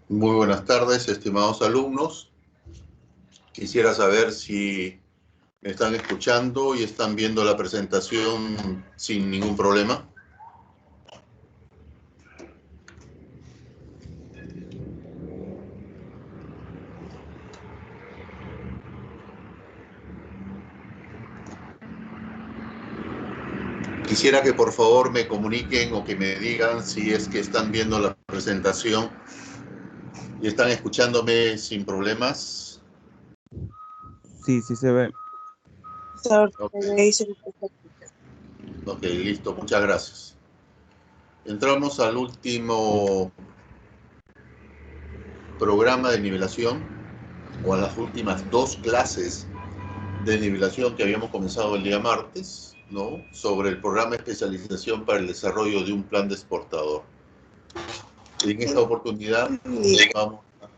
Muy buenas tardes, estimados alumnos. Quisiera saber si me están escuchando y están viendo la presentación sin ningún problema. Quisiera que por favor me comuniquen o que me digan si es que están viendo la presentación y están escuchándome sin problemas. Sí, sí se ve. Ok, listo, muchas gracias. Entramos al último programa de nivelación o a las últimas dos clases de nivelación que habíamos comenzado el día martes, ¿no? Sobre el programa de especialización para el desarrollo de un plan de exportador. En esta oportunidad vamos a...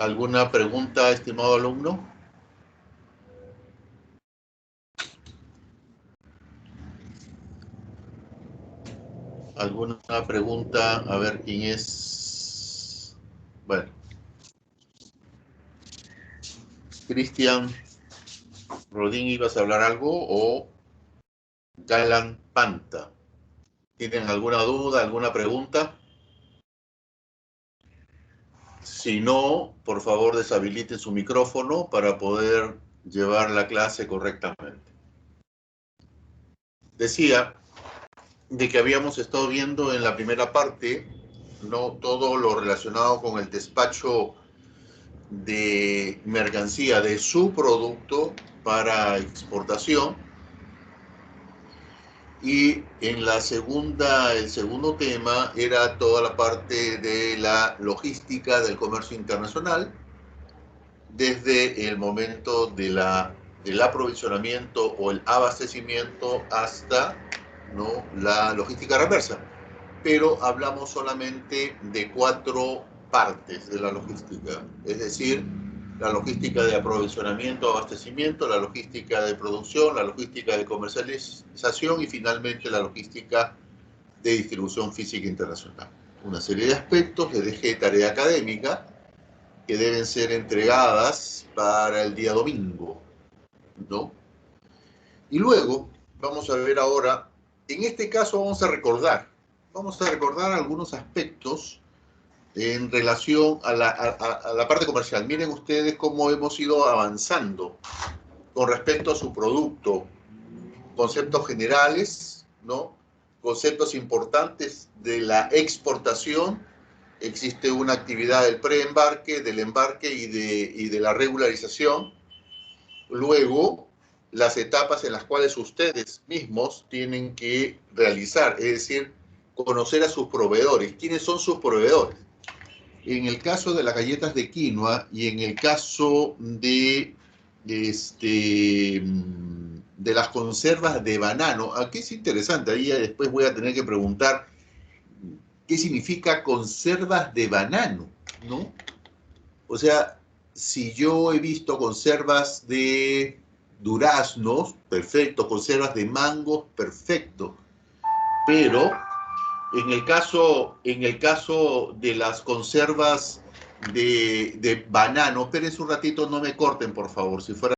¿Alguna pregunta, estimado alumno? ¿Alguna pregunta? A ver quién es. Bueno. Cristian Rodín, ¿ibas a hablar algo? O Galan Panta. ¿Tienen alguna duda, alguna pregunta? Si no, por favor deshabiliten su micrófono para poder llevar la clase correctamente. Decía de que habíamos estado viendo en la primera parte, ¿no?, todo lo relacionado con el despacho de mercancía de su producto para exportación. Y en el segundo tema era toda la parte de la logística del comercio internacional, desde el momento del aprovisionamiento o el abastecimiento hasta, ¿no?, la logística reversa. Pero hablamos solamente de 4 partes de la logística, es decir, la logística de aprovisionamiento, abastecimiento, la logística de producción, la logística de comercialización y finalmente la logística de distribución física internacional. Una serie de aspectos, les dejé tarea académica que deben ser entregadas para el día domingo, ¿no? Y luego vamos a ver ahora, en este caso vamos a recordar algunos aspectos en relación a la parte comercial. Miren ustedes cómo hemos ido avanzando con respecto a su producto. Conceptos generales, ¿no? Conceptos importantes de la exportación. Existe una actividad del preembarque, del embarque y de la regularización. Luego, las etapas en las cuales ustedes mismos tienen que realizar, es decir, conocer a sus proveedores. ¿Quiénes son sus proveedores? En el caso de las galletas de quinoa y en el caso de las conservas de banano, aquí es interesante, ahí después voy a tener que preguntar qué significa conservas de banano, ¿no? O sea, si yo he visto conservas de duraznos, perfecto, conservas de mangos, perfecto, pero en el caso de las conservas de banano, espérense un ratito, no me corten, por favor, si fuera...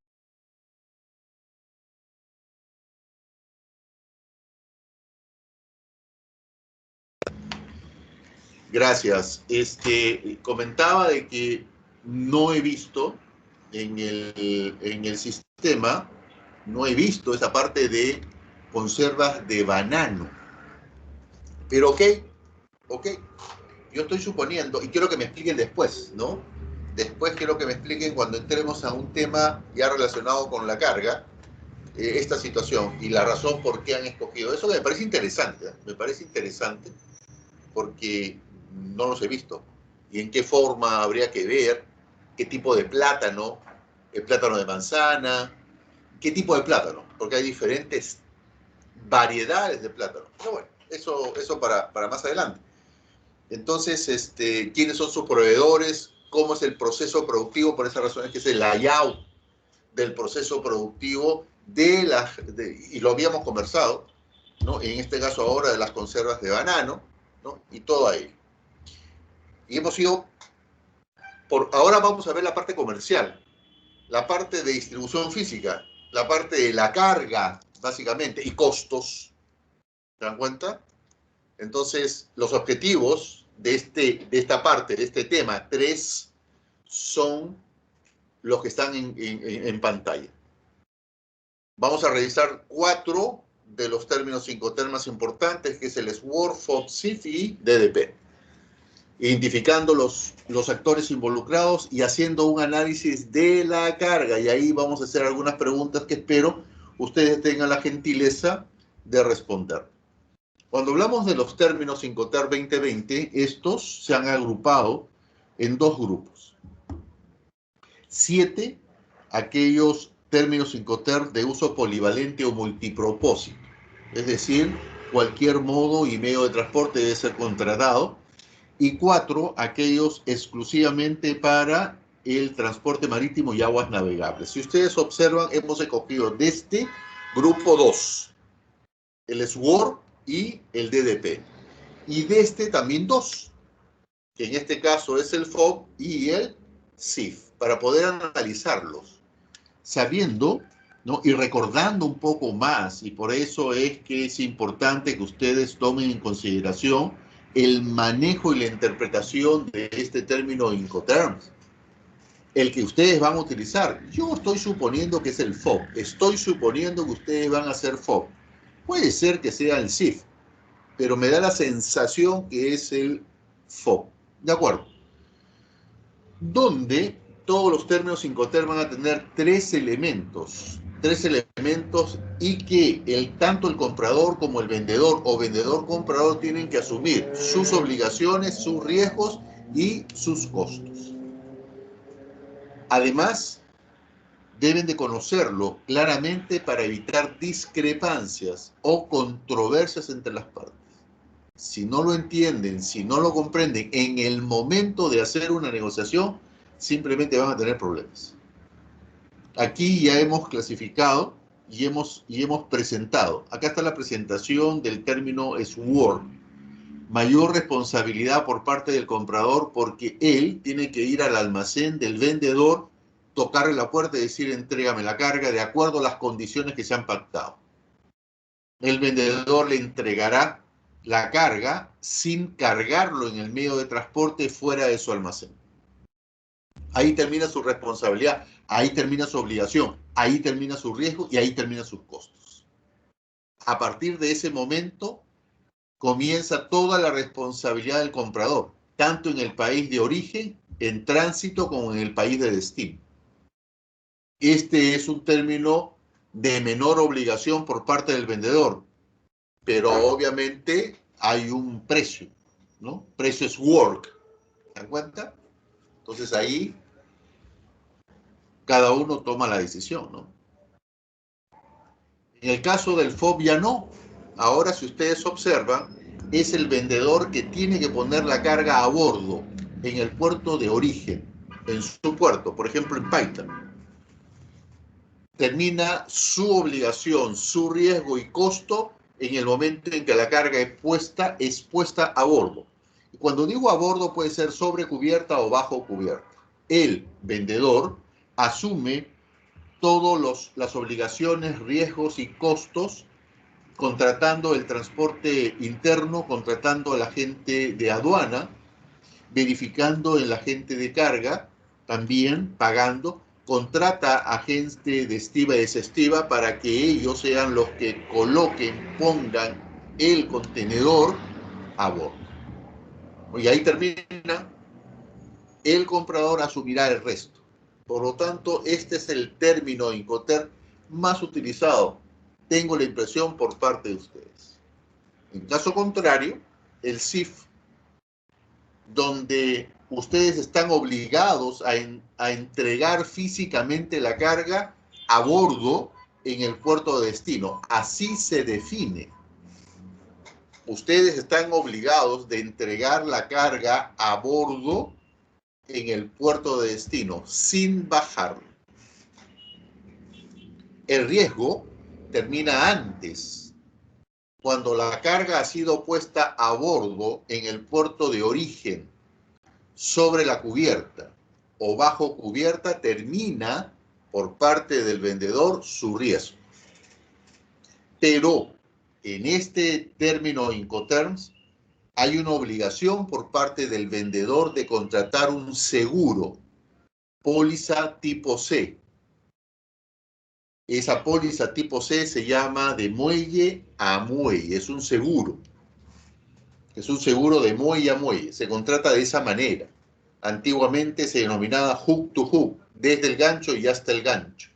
Gracias. Comentaba de que no he visto en el sistema, no he visto esa parte de conservas de banano. Pero ok, yo estoy suponiendo, y quiero que me expliquen después, ¿no? Después quiero que me expliquen cuando entremos a un tema ya relacionado con la carga, esta situación y la razón por qué han escogido eso, que me parece interesante, me parece interesante, porque no los he visto. Y en qué forma habría que ver, qué tipo de plátano, el plátano de manzana, qué tipo de plátano, porque hay diferentes variedades de plátano. Pero bueno, eso para más adelante. Entonces, ¿quiénes son sus proveedores? ¿Cómo es el proceso productivo? Por esa razón es que es el layout del proceso productivo y lo habíamos conversado, ¿no? En este caso ahora de las conservas de banano, ¿no? Y todo ahí. Y hemos ido ahora vamos a ver la parte comercial, la parte de distribución física, la parte de la carga, básicamente, y costos. ¿Se dan cuenta? Entonces, los objetivos de esta parte, de este tema 3, son los que están en pantalla. Vamos a revisar 4 de los términos incoterms importantes, que es el SWORD, FOB, SIF y DDP. Identificando los actores involucrados y haciendo un análisis de la carga. Y ahí vamos a hacer algunas preguntas que espero ustedes tengan la gentileza de responder. Cuando hablamos de los términos Incoterm 2020, estos se han agrupado en 2 grupos. 7, aquellos términos Incoterm de uso polivalente o multipropósito. Es decir, cualquier modo y medio de transporte debe ser contratado. Y 4, aquellos exclusivamente para el transporte marítimo y aguas navegables. Si ustedes observan, hemos escogido de este grupo 2, el SWORD y el DDP. Y de este también 2, que en este caso es el FOB y el SIF, para poder analizarlos, sabiendo, ¿no? Y recordando un poco más, y por eso es que es importante que ustedes tomen en consideración el manejo y la interpretación de este término Incoterms, el que ustedes van a utilizar. Yo estoy suponiendo que es el FOB, estoy suponiendo que ustedes van a hacer FOB. Puede ser que sea el SIF, pero me da la sensación que es el FOB. ¿De acuerdo? Donde todos los términos Incoterms van a tener 3 elementos y que tanto el comprador como el vendedor o vendedor-comprador tienen que asumir sus obligaciones, sus riesgos y sus costos. Además, deben de conocerlo claramente para evitar discrepancias o controversias entre las partes. Si no lo entienden, si no lo comprenden en el momento de hacer una negociación, simplemente van a tener problemas. Aquí ya hemos clasificado y hemos presentado. Acá está la presentación del término SWORD. Mayor responsabilidad por parte del comprador, porque él tiene que ir al almacén del vendedor, tocarle la puerta y decir: entrégame la carga de acuerdo a las condiciones que se han pactado. El vendedor le entregará la carga sin cargarlo en el medio de transporte fuera de su almacén. Ahí termina su responsabilidad, ahí termina su obligación, ahí termina su riesgo y ahí terminan sus costos. A partir de ese momento comienza toda la responsabilidad del comprador, tanto en el país de origen, en tránsito, como en el país de destino. Este es un término de menor obligación por parte del vendedor, pero obviamente hay un precio, ¿no? Precio es work, ¿se dan cuenta? Entonces ahí cada uno toma la decisión, ¿no? En el caso del FOB ya no. Ahora, si ustedes observan, es el vendedor que tiene que poner la carga a bordo en el puerto de origen, en su puerto, por ejemplo en Paita. Termina su obligación, su riesgo y costo en el momento en que la carga es puesta a bordo. Y cuando digo a bordo, puede ser sobre cubierta o bajo cubierta. El vendedor asume todas las obligaciones, riesgos y costos, contratando el transporte interno, contratando al agente de aduana, verificando el agente de carga, también pagando, contrata a gente de estiva y desestiva para que ellos sean los que coloquen, pongan el contenedor a bordo. Y ahí termina, el comprador asumirá el resto. Por lo tanto, este es el término Incoterm más utilizado, tengo la impresión, por parte de ustedes. En caso contrario, el SIF, donde ustedes están obligados a entregar físicamente la carga a bordo en el puerto de destino. Así se define. Ustedes están obligados de entregar la carga a bordo en el puerto de destino, sin bajarlo. El riesgo termina antes cuando la carga ha sido puesta a bordo en el puerto de origen, sobre la cubierta o bajo cubierta, termina por parte del vendedor su riesgo. Pero en este término Incoterms hay una obligación por parte del vendedor de contratar un seguro, póliza tipo C. Esa póliza tipo C se llama de muelle a muelle, es un seguro. Es un seguro de muelle a muelle, se contrata de esa manera. Antiguamente se denominaba hook to hook, desde el gancho y hasta el gancho.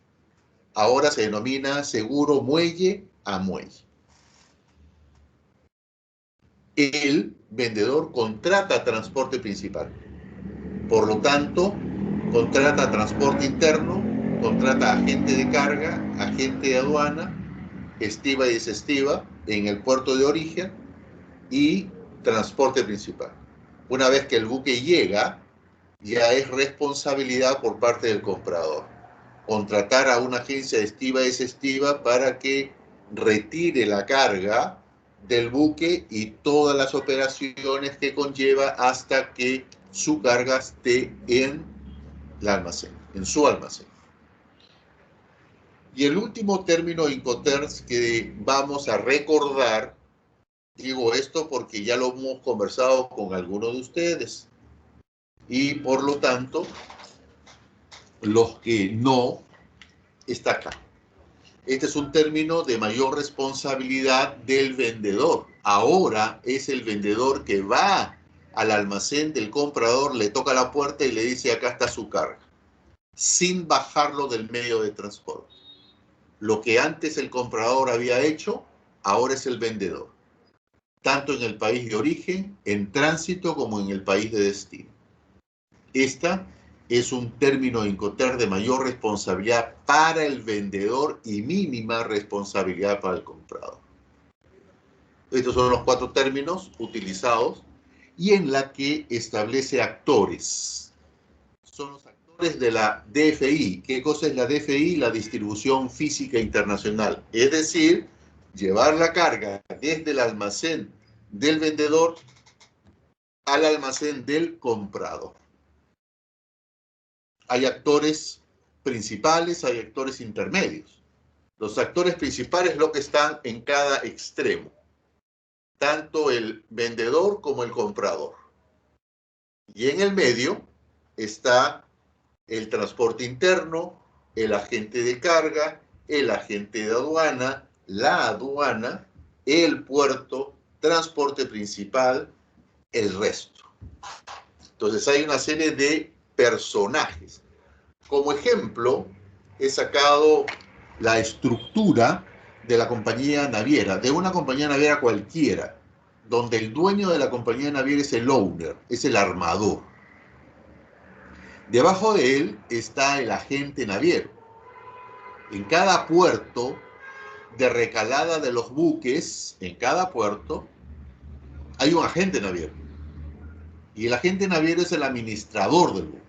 Ahora se denomina seguro muelle a muelle. El vendedor contrata transporte principal. Por lo tanto, contrata transporte interno, contrata agente de carga, agente de aduana, estiva y desestiva en el puerto de origen y transporte principal. Una vez que el buque llega, ya es responsabilidad por parte del comprador contratar a una agencia de estiva y desestiva para que retire la carga del buque y todas las operaciones que conlleva hasta que su carga esté en el almacén, en su almacén. Y el último término Incoterms que vamos a recordar, digo esto porque ya lo hemos conversado con algunos de ustedes, y por lo tanto, los que no, está acá. Este es un término de mayor responsabilidad del vendedor. Ahora es el vendedor que va al almacén del comprador, le toca la puerta y le dice: acá está su carga, sin bajarlo del medio de transporte. Lo que antes el comprador había hecho, ahora es el vendedor, tanto en el país de origen, en tránsito, como en el país de destino. Esta es un término Incoterms de mayor responsabilidad para el vendedor y mínima responsabilidad para el comprador. Estos son los 4 términos utilizados y en la que establece actores. Son los actores de la DFI. ¿Qué cosa es la DFI? La distribución física internacional. Es decir, llevar la carga desde el almacén del vendedor al almacén del comprador. Hay actores principales, hay actores intermedios. Los actores principales lo que están en cada extremo, tanto el vendedor como el comprador. Y en el medio está el transporte interno, el agente de carga, el agente de aduana, la aduana, el puerto, transporte principal, el resto. Entonces hay una serie de personajes. Como ejemplo, he sacado la estructura de la compañía naviera, de una compañía naviera cualquiera, donde el dueño de la compañía naviera es el owner, es el armador. Debajo de él está el agente naviero. En cada puerto de recalada de los buques, en cada puerto, hay un agente naviero. Y el agente naviero es el administrador del buque.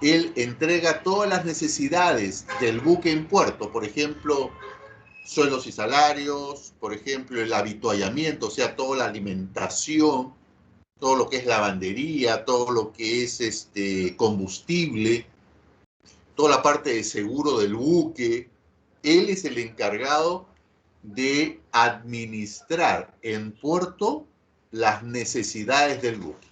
Él entrega todas las necesidades del buque en puerto, por ejemplo, sueldos y salarios, por ejemplo, el avituallamiento, o sea, toda la alimentación, todo lo que es lavandería, todo lo que es combustible, toda la parte de seguro del buque. Él es el encargado de administrar en puerto las necesidades del buque.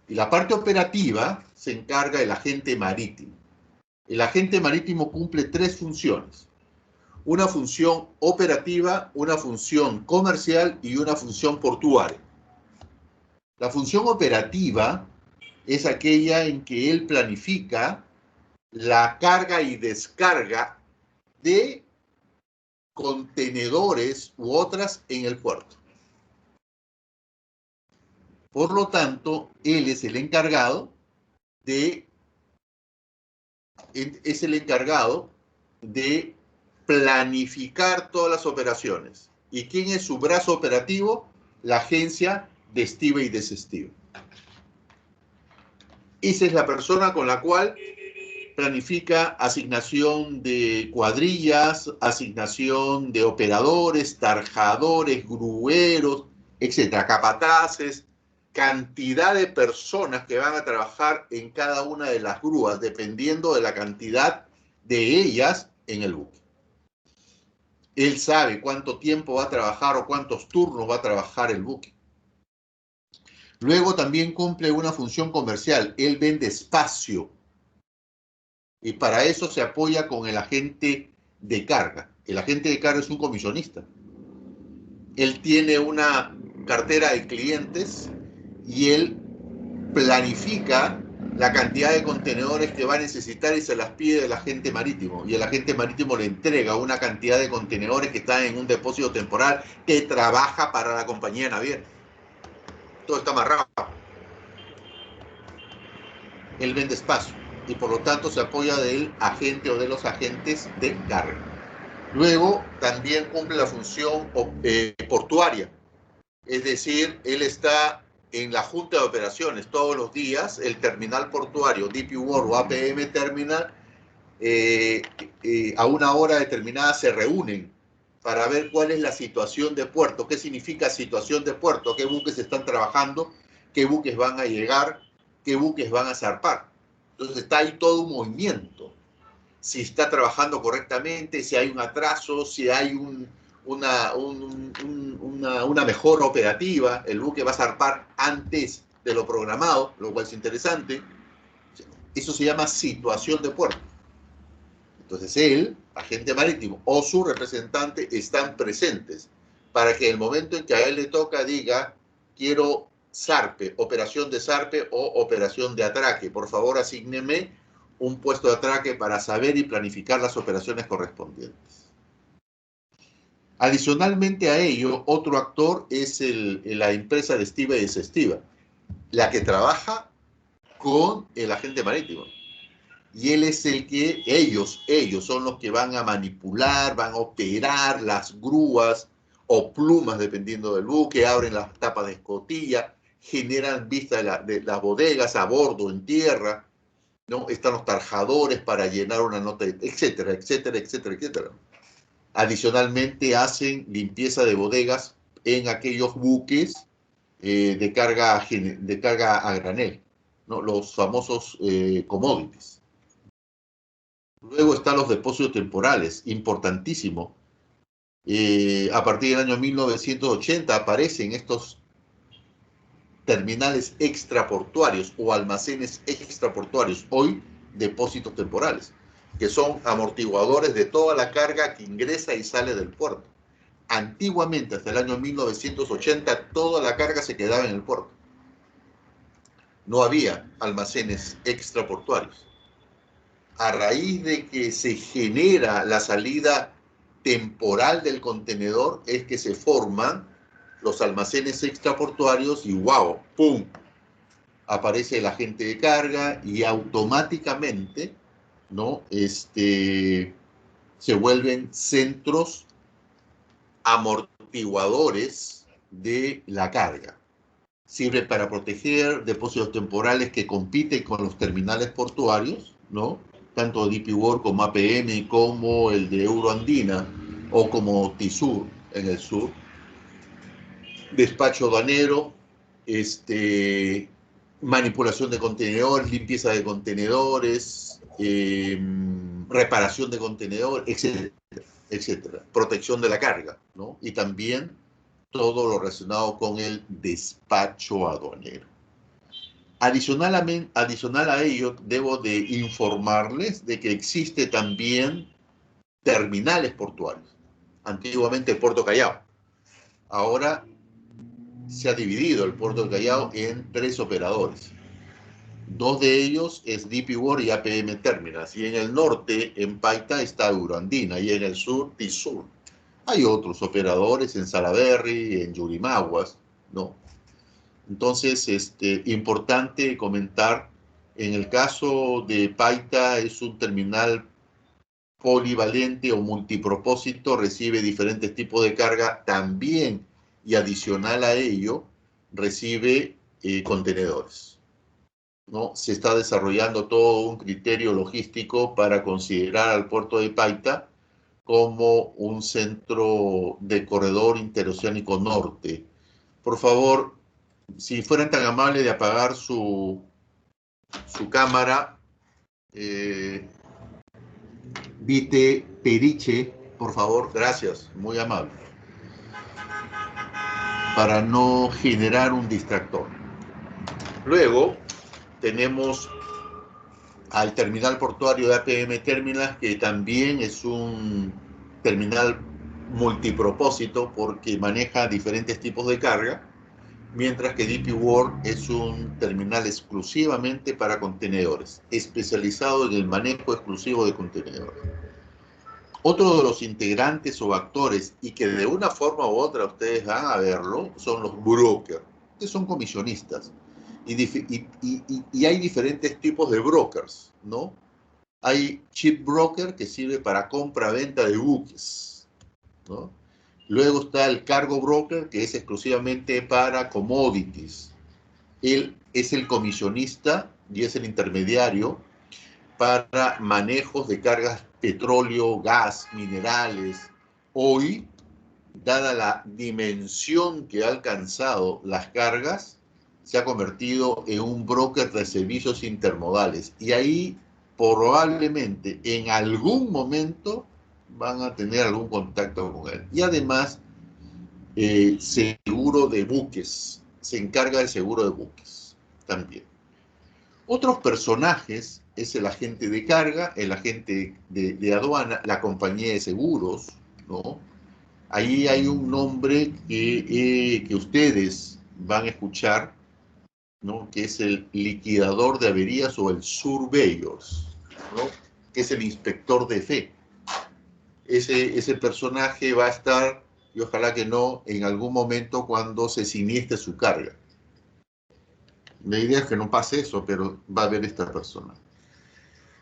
Y la parte operativa se encarga el agente marítimo. El agente marítimo cumple 3 funciones. Una función operativa, una función comercial y una función portuaria. La función operativa es aquella en que él planifica la carga y descarga de contenedores u otras en el puerto. Por lo tanto, él es el encargado de planificar todas las operaciones. ¿Y quién es su brazo operativo? La agencia de estiva y desestiva. Esa es la persona con la cual planifica asignación de cuadrillas, asignación de operadores, tarjadores, grueros, etcétera, capataces, cantidad de personas que van a trabajar en cada una de las grúas, dependiendo de la cantidad de ellas en el buque. Él sabe cuánto tiempo va a trabajar o cuántos turnos va a trabajar el buque. Luego también cumple una función comercial. Él vende espacio. Y para eso se apoya con el agente de carga. El agente de carga es un comisionista. Él tiene una cartera de clientes y él planifica la cantidad de contenedores que va a necesitar y se las pide al agente marítimo. Y el agente marítimo le entrega una cantidad de contenedores que están en un depósito temporal que trabaja para la compañía naviera. Todo está amarrado. Él vende espacio y por lo tanto se apoya del agente o de los agentes de carga. Luego también cumple la función portuaria, es decir, él está en la junta de operaciones todos los días. El terminal portuario, DP World o APM Terminal, a una hora determinada se reúnen para ver cuál es la situación de puerto, qué significa situación de puerto, qué buques están trabajando, qué buques van a llegar, qué buques van a zarpar. Entonces está ahí todo un movimiento. Si está trabajando correctamente, si hay un atraso, si hay una mejora operativa, el buque va a zarpar antes de lo programado, lo cual es interesante. Eso se llama situación de puerto. Entonces él, agente marítimo o su representante están presentes para que el momento en que a él le toca diga, quiero zarpe, operación de zarpe o operación de atraque. Por favor, asígneme un puesto de atraque para saber y planificar las operaciones correspondientes. Adicionalmente a ello, otro actor es la empresa de estiba y desestiva, la que trabaja con el agente marítimo. Y él es el que, ellos son los que van a manipular, van a operar las grúas o plumas, dependiendo del buque, abren las tapas de escotilla, generan vista de las bodegas a bordo, en tierra, ¿no? Están los tarjadores para llenar una nota, etcétera, etcétera, etcétera, etcétera. Adicionalmente hacen limpieza de bodegas en aquellos buques de carga a granel, ¿no? Los famosos commodities. Luego están los depósitos temporales, importantísimo. A partir del año 1980 aparecen estos terminales extraportuarios o almacenes extraportuarios, hoy depósitos temporales, que son amortiguadores de toda la carga que ingresa y sale del puerto. Antiguamente, hasta el año 1980, toda la carga se quedaba en el puerto. No había almacenes extraportuarios. A raíz de que se genera la salida temporal del contenedor, es que se forman los almacenes extraportuarios y ¡wow! ¡Pum! Aparece el agente de carga y automáticamente, ¿no? Se vuelven centros amortiguadores de la carga. Sirve para proteger depósitos temporales que compiten con los terminales portuarios, ¿no? Tanto DP World como APM, como el de Euroandina o como TISUR en el sur. Despacho aduanero, manipulación de contenedores, limpieza de contenedores, reparación de contenedores, etcétera, etcétera. Protección de la carga, ¿no? Y también todo lo relacionado con el despacho aduanero. Adicional a ello, debo de informarles de que existe también terminales portuarios. Antiguamente el Puerto Callao. Ahora se ha dividido el Puerto del Callao en 3 operadores. 2 de ellos es DP World y APM Terminals. Y en el norte, en Paita, está Euroandina. Y en el sur, TISUR. Hay otros operadores en Salaberry, en Yurimaguas, ¿no? Entonces, importante comentar, en el caso de Paita es un terminal polivalente o multipropósito, recibe diferentes tipos de carga también, y adicional a ello, recibe contenedores. ¿no? Se está desarrollando todo un criterio logístico para considerar al puerto de Paita como un centro de corredor interoceánico norte. Por favor, si fueran tan amables de apagar su cámara, Vite Periche, por favor, gracias, muy amable, para no generar un distractor. Luego tenemos al terminal portuario de APM Terminals, que también es un terminal multipropósito porque maneja diferentes tipos de carga, mientras que DP World es un terminal exclusivamente para contenedores, especializado en el manejo exclusivo de contenedores. Otro de los integrantes o actores, y que de una forma u otra ustedes van a verlo, son los brokers, que son comisionistas. Y hay diferentes tipos de brokers, ¿no? Hay chip broker, que sirve para compra-venta de buques, ¿no? Luego está el cargo broker, que es exclusivamente para commodities. Él es el comisionista y es el intermediario para manejos de cargas petróleo, gas, minerales. Hoy, dada la dimensión que ha alcanzado las cargas, se ha convertido en un broker de servicios intermodales. Y ahí probablemente en algún momento van a tener algún contacto con él. Y además, seguro de buques. Se encarga del seguro de buques también. Otros personajes es el agente de carga, el agente de aduana, la compañía de seguros, ¿no? Ahí hay un nombre que ustedes van a escuchar, ¿no? Que es el liquidador de averías o el surveyor, ¿no? Que es el inspector de fe. Ese personaje va a estar, y ojalá que no, en algún momento cuando se siniestre su carga. La idea es que no pase eso, pero va a haber esta persona.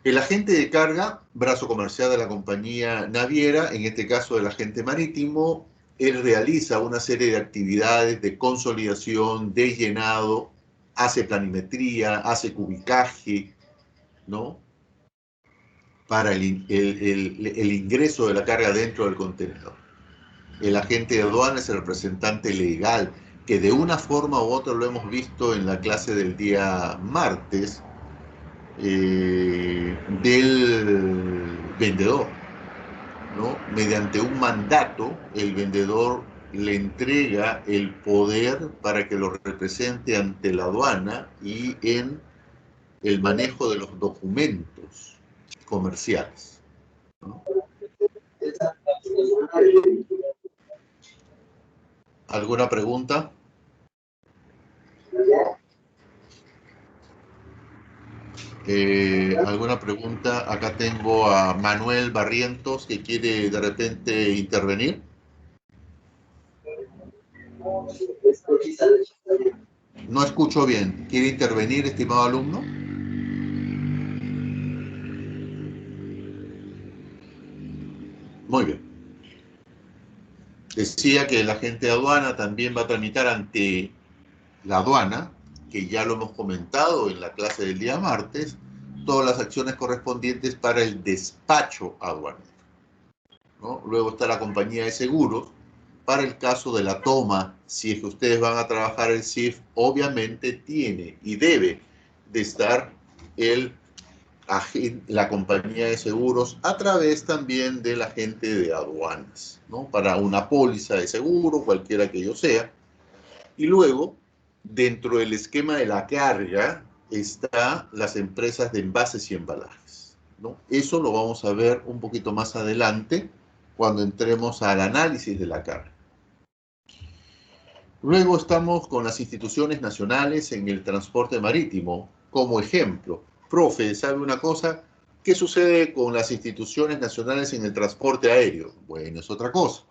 El agente de carga, brazo comercial de la compañía naviera, en este caso el agente marítimo, él realiza una serie de actividades de consolidación, de llenado, hace planimetría, hace cubicaje, ¿no? Para el ingreso de la carga dentro del contenedor. El agente de aduana es el representante legal, que de una forma u otra lo hemos visto en la clase del día martes, del vendedor, ¿no? Mediante un mandato, el vendedor le entrega el poder para que lo represente ante la aduana y en el manejo de los documentos comerciales, ¿no? ¿Alguna pregunta? ¿Alguna pregunta? Acá tengo a Manuel Barrientos, que quiere de repente intervenir. No escucho bien. ¿Quiere intervenir, estimado alumno? Muy bien. Decía que el agente de aduana también va a tramitar ante la aduana, que ya lo hemos comentado en la clase del día martes, todas las acciones correspondientes para el despacho aduanero, ¿no? Luego está la compañía de seguros, para el caso de la toma. Si es que ustedes van a trabajar el CIF, obviamente tiene y debe de estar la compañía de seguros a través también del agente de aduanas, ¿no? Para una póliza de seguro, cualquiera que ello sea. Y luego, dentro del esquema de la carga, están las empresas de envases y embalajes, ¿no? Eso lo vamos a ver un poquito más adelante cuando entremos al análisis de la carga. Luego estamos con las instituciones nacionales en el transporte marítimo. Como ejemplo, profe, ¿sabe una cosa? ¿Qué sucede con las instituciones nacionales en el transporte aéreo? Bueno, es otra cosa.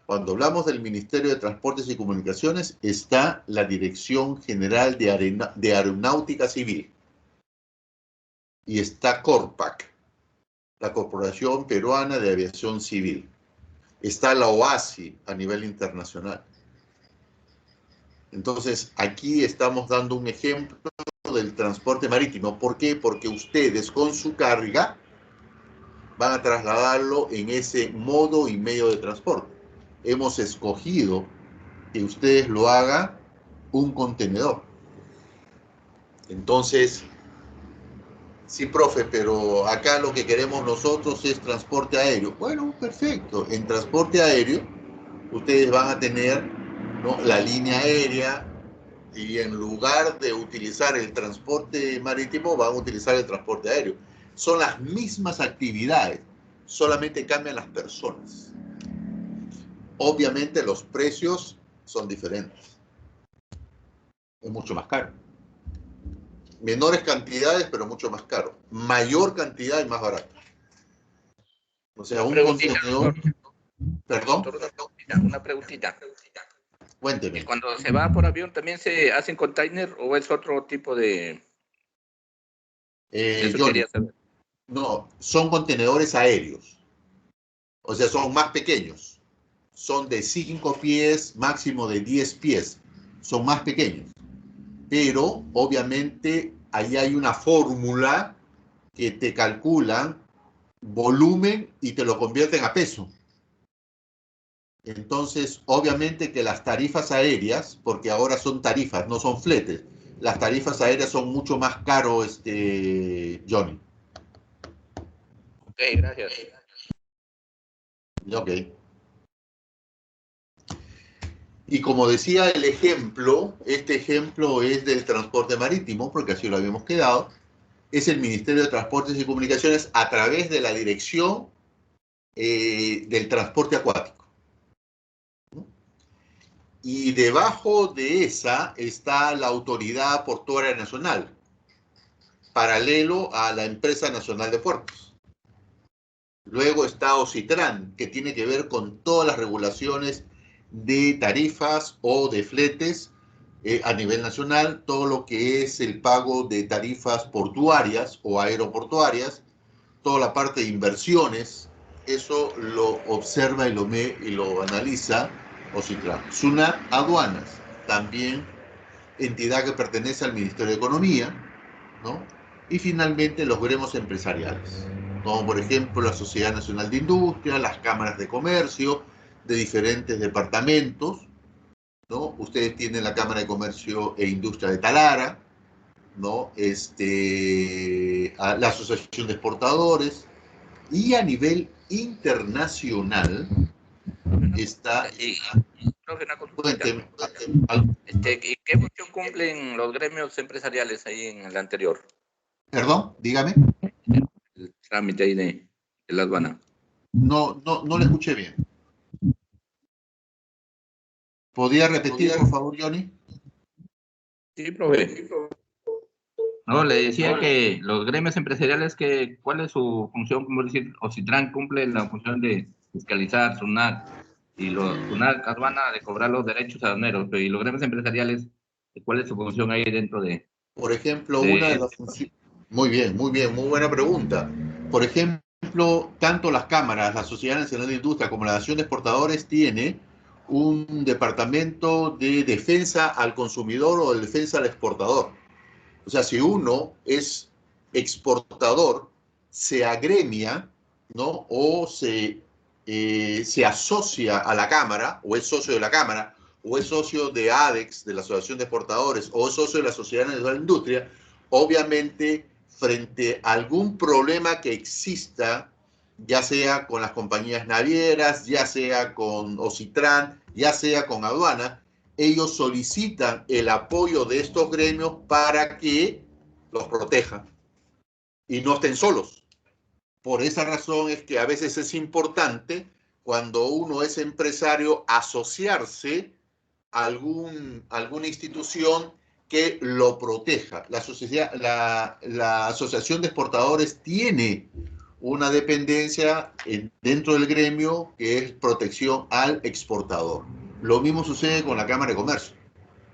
Cuando hablamos del Ministerio de Transportes y Comunicaciones, está la Dirección General de Aeronáutica Civil. Y está CORPAC, la Corporación Peruana de Aviación Civil. Está la OASI a nivel internacional. Entonces, aquí estamos dando un ejemplo del transporte marítimo. ¿Por qué? Porque ustedes con su carga van a trasladarlo en ese modo y medio de transporte. Hemos escogido que ustedes lo hagan un contenedor. Entonces, sí, profe, pero acá lo que queremos nosotros es transporte aéreo. Bueno, perfecto. En transporte aéreo, ustedes van a tener, ¿no?, la línea aérea, y en lugar de utilizar el transporte marítimo, van a utilizar el transporte aéreo. Son las mismas actividades, solamente cambian las personas. Obviamente los precios son diferentes. Es mucho más caro. Menores cantidades, pero mucho más caro. Mayor cantidad y más barato. O sea, un contenedor... ¿Perdón? Doctor, una preguntita. Cuénteme. Cuando se va por avión, ¿también se hacen container o es otro tipo de...? Eso Johnny, quería saber. no, son contenedores aéreos. O sea, son más pequeños. Son de 5 pies, máximo de 10 pies. Son más pequeños. Pero, obviamente, ahí hay una fórmula que te calculan volumen y te lo convierten a peso. Entonces, obviamente que las tarifas aéreas, porque ahora son tarifas, no son fletes, las tarifas aéreas son mucho más caros, Johnny. Ok, gracias. Ok. Y como decía el ejemplo, este ejemplo es del transporte marítimo, porque así lo habíamos quedado, es el Ministerio de Transportes y Comunicaciones a través de la Dirección del Transporte Acuático. Y debajo de esa está la Autoridad Portuaria Nacional, paralelo a la Empresa Nacional de Puertos. Luego está OCITRAN, que tiene que ver con todas las regulaciones de tarifas o de fletes a nivel nacional, todo lo que es el pago de tarifas portuarias o aeroportuarias, toda la parte de inversiones, eso lo observa y lo analiza OCITRAN. SUNAT, aduanas, también entidad que pertenece al Ministerio de Economía, ¿no? Y finalmente los gremios empresariales, como por ejemplo la Sociedad Nacional de Industria, las cámaras de comercio de diferentes departamentos, ¿no? Ustedes tienen la Cámara de Comercio e Industria de Talara, ¿no? La Asociación de Exportadores, y a nivel internacional está... Profe, una consultita. ¿Y qué función cumplen los gremios empresariales ahí en el anterior? Perdón, dígame. El trámite ahí de la aduana. No le escuché bien. ¿Podría repetir, por favor, Johnny? Sí, profe. No, le decía que los gremios empresariales, ¿cuál es su función? Como decir, OCITRAN cumple la función de fiscalizar, SUNAT, y SUNAT, aduana, de cobrar los derechos aduaneros, pero y los gremios empresariales, ¿cuál es su función ahí dentro de...? Por ejemplo, una de las funciones... Muy bien, muy buena pregunta. Por ejemplo, tanto las cámaras, la Sociedad Nacional de Industria como la Nación de Exportadores tiene un departamento de defensa al consumidor o de defensa al exportador. O sea, si uno es exportador, se agremia, ¿no? O se asocia a la Cámara, o es socio de la Cámara, o es socio de ADEX, de la Asociación de Exportadores, o es socio de la Sociedad Nacional de Industria, obviamente, frente a algún problema que exista, ya sea con las compañías navieras, ya sea con OCITRAN, ya sea con aduana, ellos solicitan el apoyo de estos gremios para que los protejan y no estén solos. Por esa razón es que a veces es importante, cuando uno es empresario, asociarse a alguna institución que lo proteja. La Asociación de Exportadores tiene una dependencia dentro del gremio que es protección al exportador. Lo mismo sucede con la Cámara de Comercio.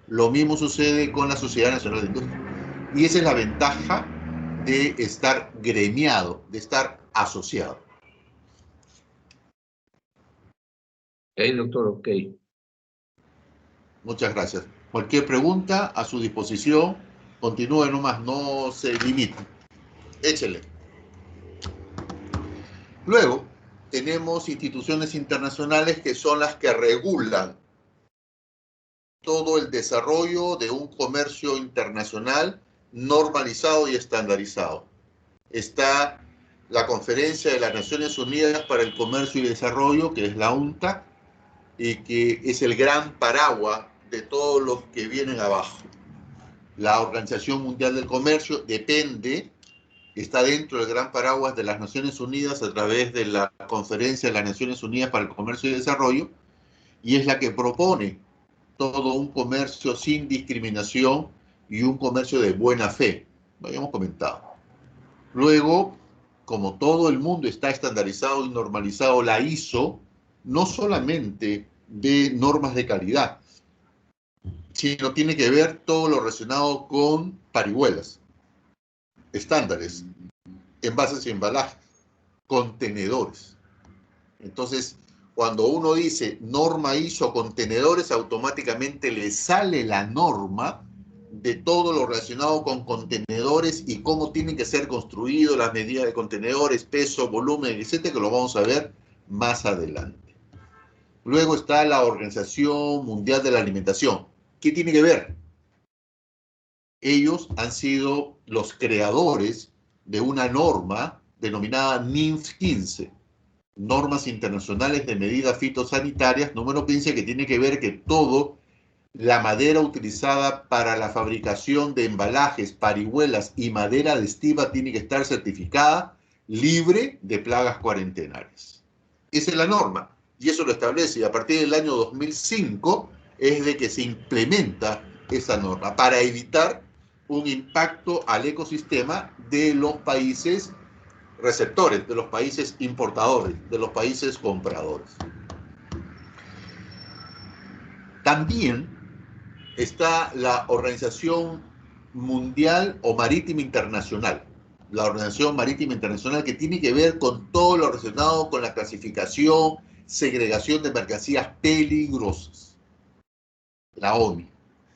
Lo mismo sucede con la Sociedad Nacional de Industria. Y esa es la ventaja de estar gremiado, de estar asociado. Ok, doctor, ok. Muchas gracias. Cualquier pregunta a su disposición, Continúe nomás, no se limite. Échele. Luego, tenemos instituciones internacionales que son las que regulan todo el desarrollo de un comercio internacional normalizado y estandarizado. Está la Conferencia de las Naciones Unidas para el Comercio y Desarrollo, que es la UNCTAD, y que es el gran paraguas de todos los que vienen abajo. La Organización Mundial del Comercio depende, está dentro del gran paraguas de las Naciones Unidas a través de la Conferencia de las Naciones Unidas para el Comercio y Desarrollo, y es la que propone todo un comercio sin discriminación y un comercio de buena fe, lo habíamos comentado. Luego, como todo el mundo está estandarizado y normalizado, la ISO no solamente de normas de calidad, sino tiene que ver todo lo relacionado con parihuelas, estándares, envases y embalajes, contenedores. Entonces, cuando uno dice norma ISO contenedores, automáticamente le sale la norma de todo lo relacionado con contenedores y cómo tienen que ser construidos, las medidas de contenedores, peso, volumen, etcétera, que lo vamos a ver más adelante. Luego está la Organización Mundial de la Alimentación. ¿Qué tiene que ver? Ellos han sido los creadores de una norma denominada NIMS 15, Normas Internacionales de Medidas Fitosanitarias, número 15, que tiene que ver que todo la madera utilizada para la fabricación de embalajes, parihuelas y madera de estiba tiene que estar certificada libre de plagas cuarentenarias. Esa es la norma, y eso lo establece, y a partir del año 2005 es de que se implementa esa norma para evitar un impacto al ecosistema de los países receptores, de los países importadores, de los países compradores. También está la Organización Mundial o Marítima Internacional, la Organización Marítima Internacional, que tiene que ver con todo lo relacionado con la clasificación, segregación de mercancías peligrosas, la OMI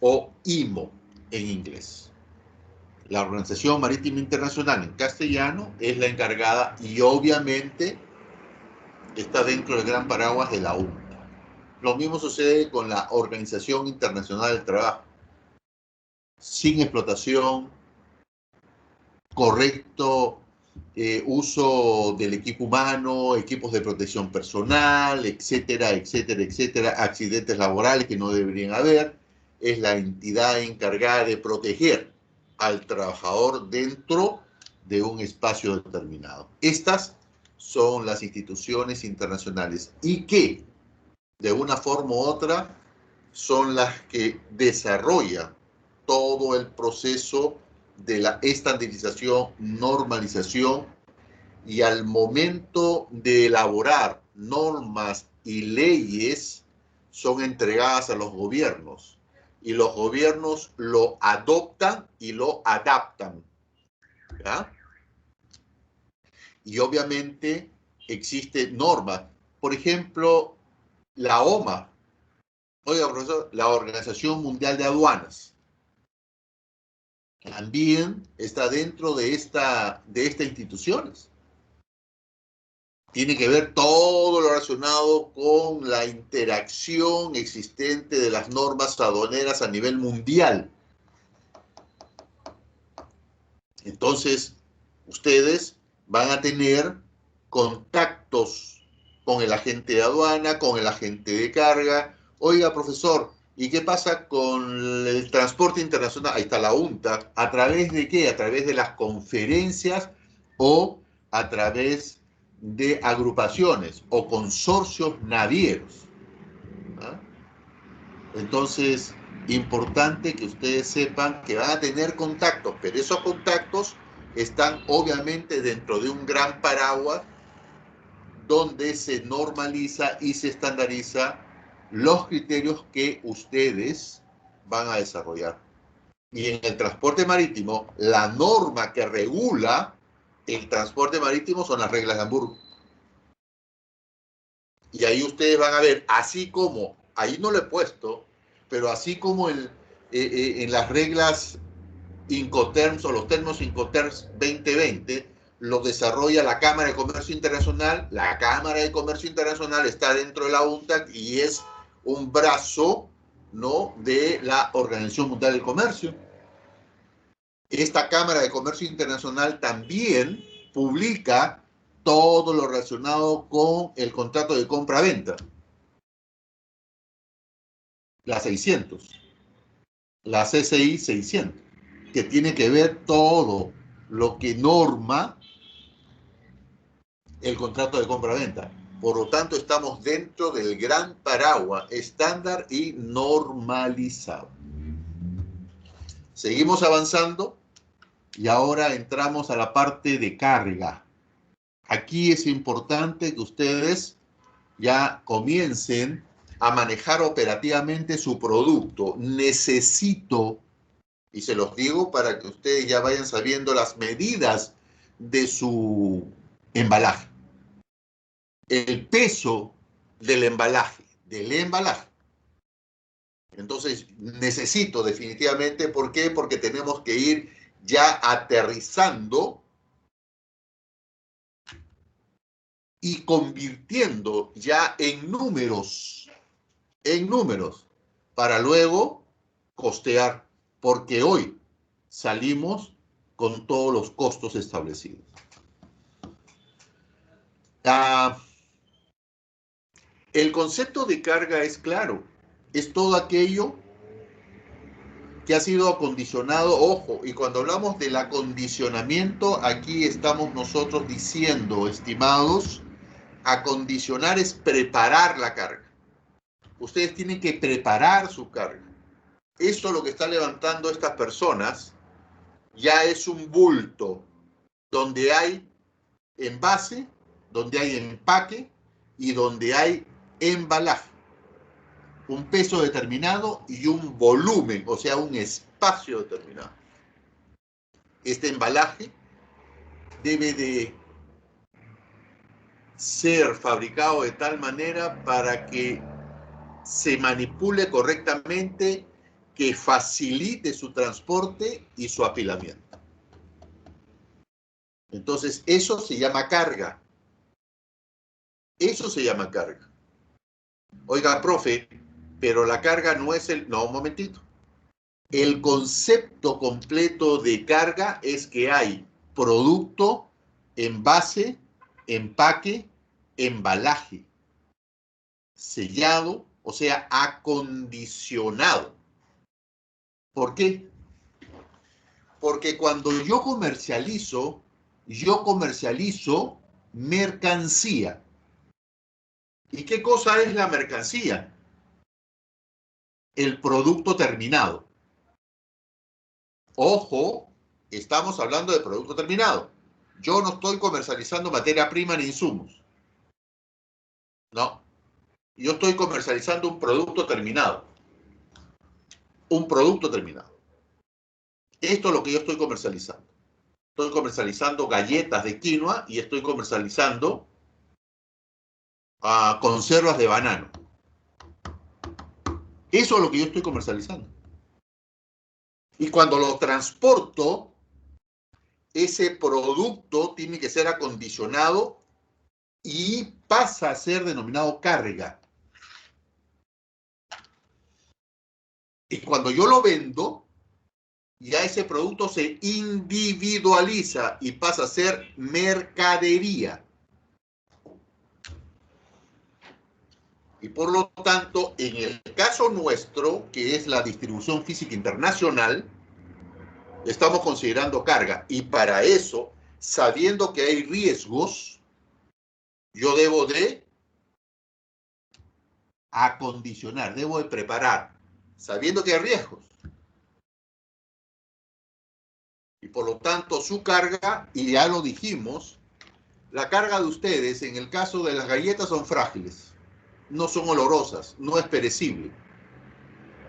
o IMO en inglés. La Organización Marítima Internacional en castellano es la encargada y obviamente está dentro del gran paraguas de la UNCTAD. Lo mismo sucede con la Organización Internacional del Trabajo. Sin explotación, correcto uso del equipo humano, equipos de protección personal, etcétera, etcétera, etcétera, accidentes laborales que no deberían haber. Es la entidad encargada de proteger al trabajador dentro de un espacio determinado. Estas son las instituciones internacionales y que, de una forma u otra, son las que desarrollan todo el proceso de la estandarización, normalización, y al momento de elaborar normas y leyes son entregadas a los gobiernos y los gobiernos lo adoptan y lo adaptan, ¿ya? Y obviamente existen normas. Por ejemplo, la OMA, oiga, profesor, la Organización Mundial de Aduanas, también está dentro de estas instituciones. Tiene que ver todo lo relacionado con la interacción existente de las normas aduaneras a nivel mundial. Entonces, ustedes van a tener contactos con el agente de aduana, con el agente de carga. Oiga, profesor, ¿y qué pasa con el transporte internacional? Ahí está la UNCTAD. ¿A través de qué? A través de las conferencias o a través de agrupaciones o consorcios navieros. ¿Ah? Entonces, importante que ustedes sepan que van a tener contactos, pero esos contactos están obviamente dentro de un gran paraguas donde se normaliza y se estandariza los criterios que ustedes van a desarrollar. Y en el transporte marítimo, la norma que regula el transporte marítimo son las reglas de Hamburgo. Y ahí ustedes van a ver, así como, ahí no lo he puesto, pero así como en las reglas Incoterms o los términos Incoterms 2020 los desarrolla la Cámara de Comercio Internacional. La Cámara de Comercio Internacional está dentro de la UNCTAD y es un brazo, ¿no?, de la Organización Mundial del Comercio. Esta Cámara de Comercio Internacional también publica todo lo relacionado con el contrato de compra-venta. La 600, la CCI 600, que tiene que ver todo lo que norma el contrato de compra-venta. Por lo tanto, estamos dentro del gran paraguas estándar y normalizado. Seguimos avanzando y ahora entramos a la parte de carga. Aquí es importante que ustedes ya comiencen a manejar operativamente su producto. Necesito, y se los digo para que ustedes ya vayan sabiendo las medidas de su embalaje. El peso del embalaje, Entonces, necesito definitivamente, ¿por qué? Porque tenemos que ir ya aterrizando y convirtiendo ya en números, para luego costear, porque hoy salimos con todos los costos establecidos. El concepto de carga es claro, es todo aquello que ha sido acondicionado, ojo, y cuando hablamos del acondicionamiento, aquí estamos nosotros diciendo, estimados, acondicionar es preparar la carga. Ustedes tienen que preparar su carga. Esto lo que está levantando estas personas ya es un bulto donde hay envase, donde hay empaque y donde hay embalaje. Un peso determinado y un volumen, o sea, un espacio determinado. Este embalaje debe de ser fabricado de tal manera para que se manipule correctamente, que facilite su transporte y su apilamiento. Entonces, eso se llama carga. Eso se llama carga. Oiga, profe, pero la carga no es el... No, un momentito. El concepto completo de carga es que hay producto, envase, empaque, embalaje, sellado, o sea, acondicionado. ¿Por qué? Porque cuando yo comercializo mercancía. ¿Y qué cosa es la mercancía? El producto terminado. Ojo, estamos hablando de producto terminado. Yo no estoy comercializando materia prima ni insumos. No. Yo estoy comercializando un producto terminado. Un producto terminado. Esto es lo que yo estoy comercializando. Estoy comercializando galletas de quinoa y estoy comercializando conservas de banano. Eso es lo que yo estoy comercializando. Y cuando lo transporto, ese producto tiene que ser acondicionado y pasa a ser denominado carga. Y cuando yo lo vendo, ya ese producto se individualiza y pasa a ser mercadería. Y por lo tanto, en el caso nuestro, que es la distribución física internacional, estamos considerando carga. Y para eso, sabiendo que hay riesgos, yo debo de acondicionar, debo de preparar, sabiendo que hay riesgos. Y por lo tanto, su carga, y ya lo dijimos, la carga de ustedes, en el caso de las galletas, son frágiles. No son olorosas, no es perecible.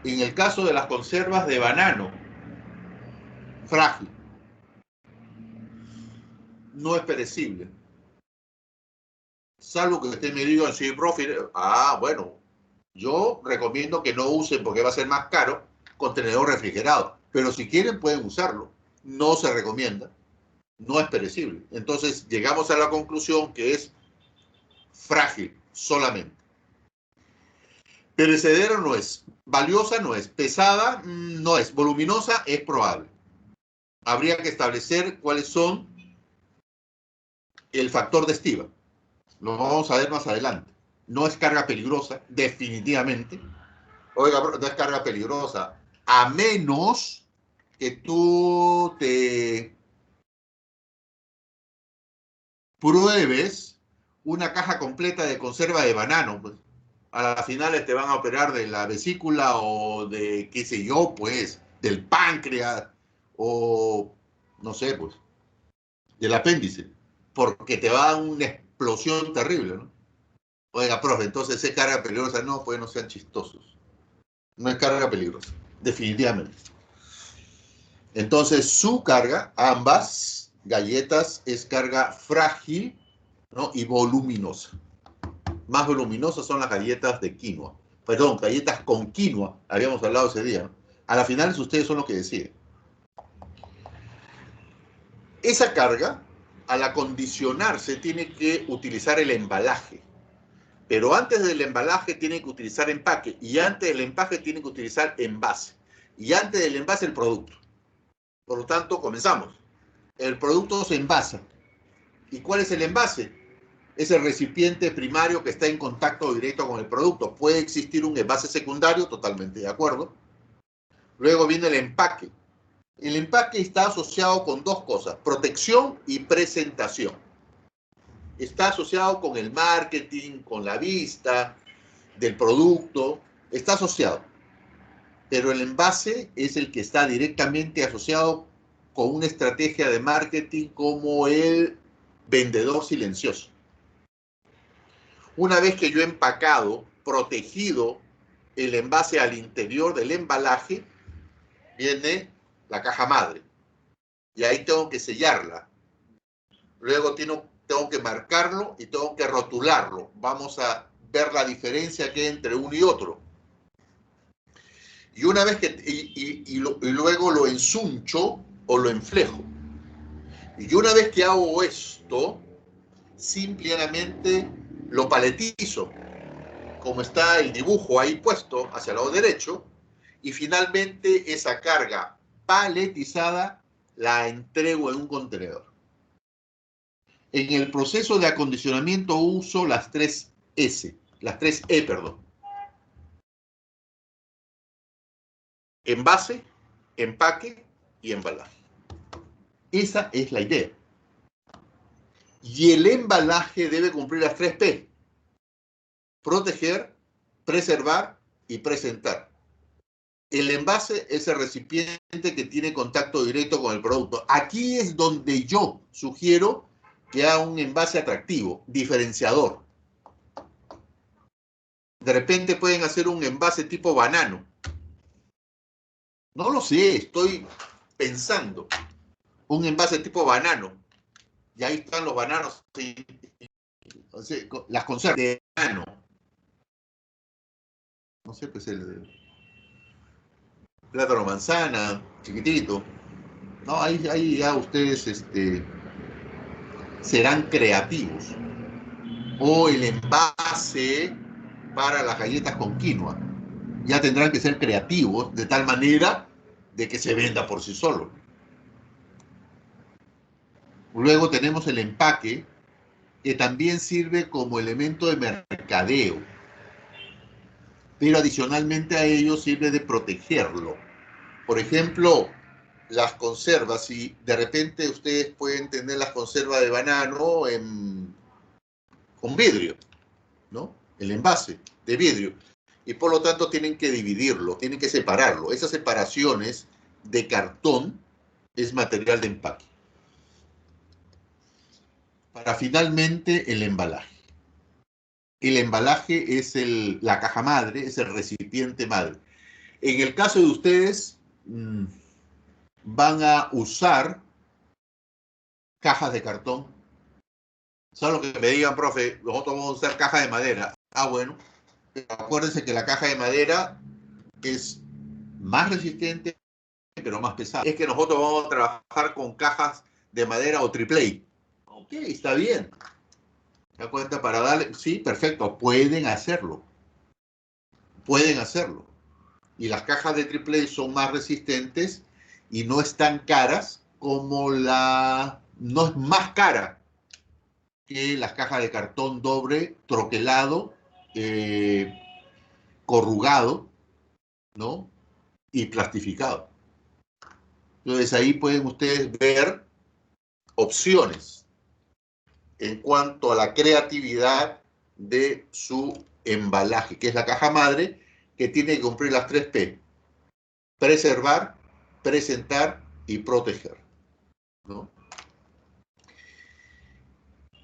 En el caso de las conservas de banano, frágil, no es perecible. Salvo que usted me diga, sí, profe, bueno, yo recomiendo que no usen, porque va a ser más caro, contenedor refrigerado. pero si quieren pueden usarlo. No se recomienda, no es perecible. Entonces llegamos a la conclusión que es frágil solamente. Perecedera no es, valiosa no es, pesada no es, voluminosa es probable. Habría que establecer cuáles son el factor de estiva. Lo vamos a ver más adelante. No es carga peligrosa, definitivamente. Oiga, no es carga peligrosa, a menos que tú te pruebes una caja completa de conserva de banano, pues. A las finales te van a operar de la vesícula o de, qué sé yo, pues, del páncreas o, no sé, pues, del apéndice, porque te va a dar una explosión terrible, ¿no? Oiga, profe, entonces es carga peligrosa. No, pues no sean chistosos. No es carga peligrosa, definitivamente. Entonces, su carga, ambas galletas, es carga frágil, ¿no? Y voluminosa. Más voluminosas son las galletas de quinoa. Perdón, galletas con quinoa, habíamos hablado ese día, ¿no? A la final ustedes son los que deciden. Esa carga, al acondicionarse, tiene que utilizar el embalaje. Pero antes del embalaje tiene que utilizar empaque. Y antes del empaque tiene que utilizar envase. Y antes del envase el producto. Por lo tanto, comenzamos. El producto se envasa. ¿Y cuál es el envase? Es el recipiente primario que está en contacto directo con el producto. Puede existir un envase secundario, totalmente de acuerdo. Luego viene el empaque. El empaque está asociado con dos cosas, protección y presentación. Está asociado con el marketing, con la vista del producto, está asociado. Pero el envase es el que está directamente asociado con una estrategia de marketing como el vendedor silencioso. Una vez que yo he empacado, protegido el envase al interior del embalaje, viene la caja madre. Y ahí tengo que sellarla. Luego tengo que marcarlo y tengo que rotularlo. Vamos a ver la diferencia que hay entre uno y otro. Y una vez que y luego lo ensuncho o lo enflejo. Y una vez que hago esto, simplemente lo paletizo, como está el dibujo ahí puesto hacia el lado derecho, y finalmente esa carga paletizada la entrego en un contenedor. En el proceso de acondicionamiento uso las tres E, perdón. Envase, empaque y embalaje. Esa es la idea. Y el embalaje debe cumplir las 3P. Proteger, preservar y presentar. El envase es el recipiente que tiene contacto directo con el producto. Aquí es donde yo sugiero que haga un envase atractivo, diferenciador. De repente pueden hacer un envase tipo banano. No lo sé, estoy pensando. Un envase tipo banano. Y ahí están los bananos. Las conservas de banano. No sé, pues el plátano manzana, chiquitito. No, ahí ya ustedes serán creativos. O el envase para las galletas con quinoa. Ya tendrán que ser creativos de tal manera de que se venda por sí solo. Luego tenemos el empaque, que también sirve como elemento de mercadeo, pero adicionalmente a ello sirve de protegerlo. Por ejemplo, las conservas, si de repente ustedes pueden tener las conservas de banano con vidrio, ¿no? El envase de vidrio. Y por lo tanto tienen que dividirlo, tienen que separarlo. Esas separaciones de cartón es material de empaque. Para finalmente el embalaje. El embalaje es la caja madre, es el recipiente madre. En el caso de ustedes, van a usar cajas de cartón. Solo que me digan, profe, nosotros vamos a usar caja de madera. Ah, bueno. Acuérdense que la caja de madera es más resistente pero más pesado. Es que nosotros vamos a trabajar con cajas de madera o triple A. Ok, está bien. ¿Te das cuenta? Para darle, sí, perfecto, pueden hacerlo. Pueden hacerlo. Y las cajas de triple A son más resistentes y no es tan caras como no es más cara que las cajas de cartón doble, troquelado, corrugado, ¿no? Y plastificado. Entonces ahí pueden ustedes ver opciones en cuanto a la creatividad de su embalaje, que es la caja madre, que tiene que cumplir las 3P: preservar, presentar y proteger, ¿no?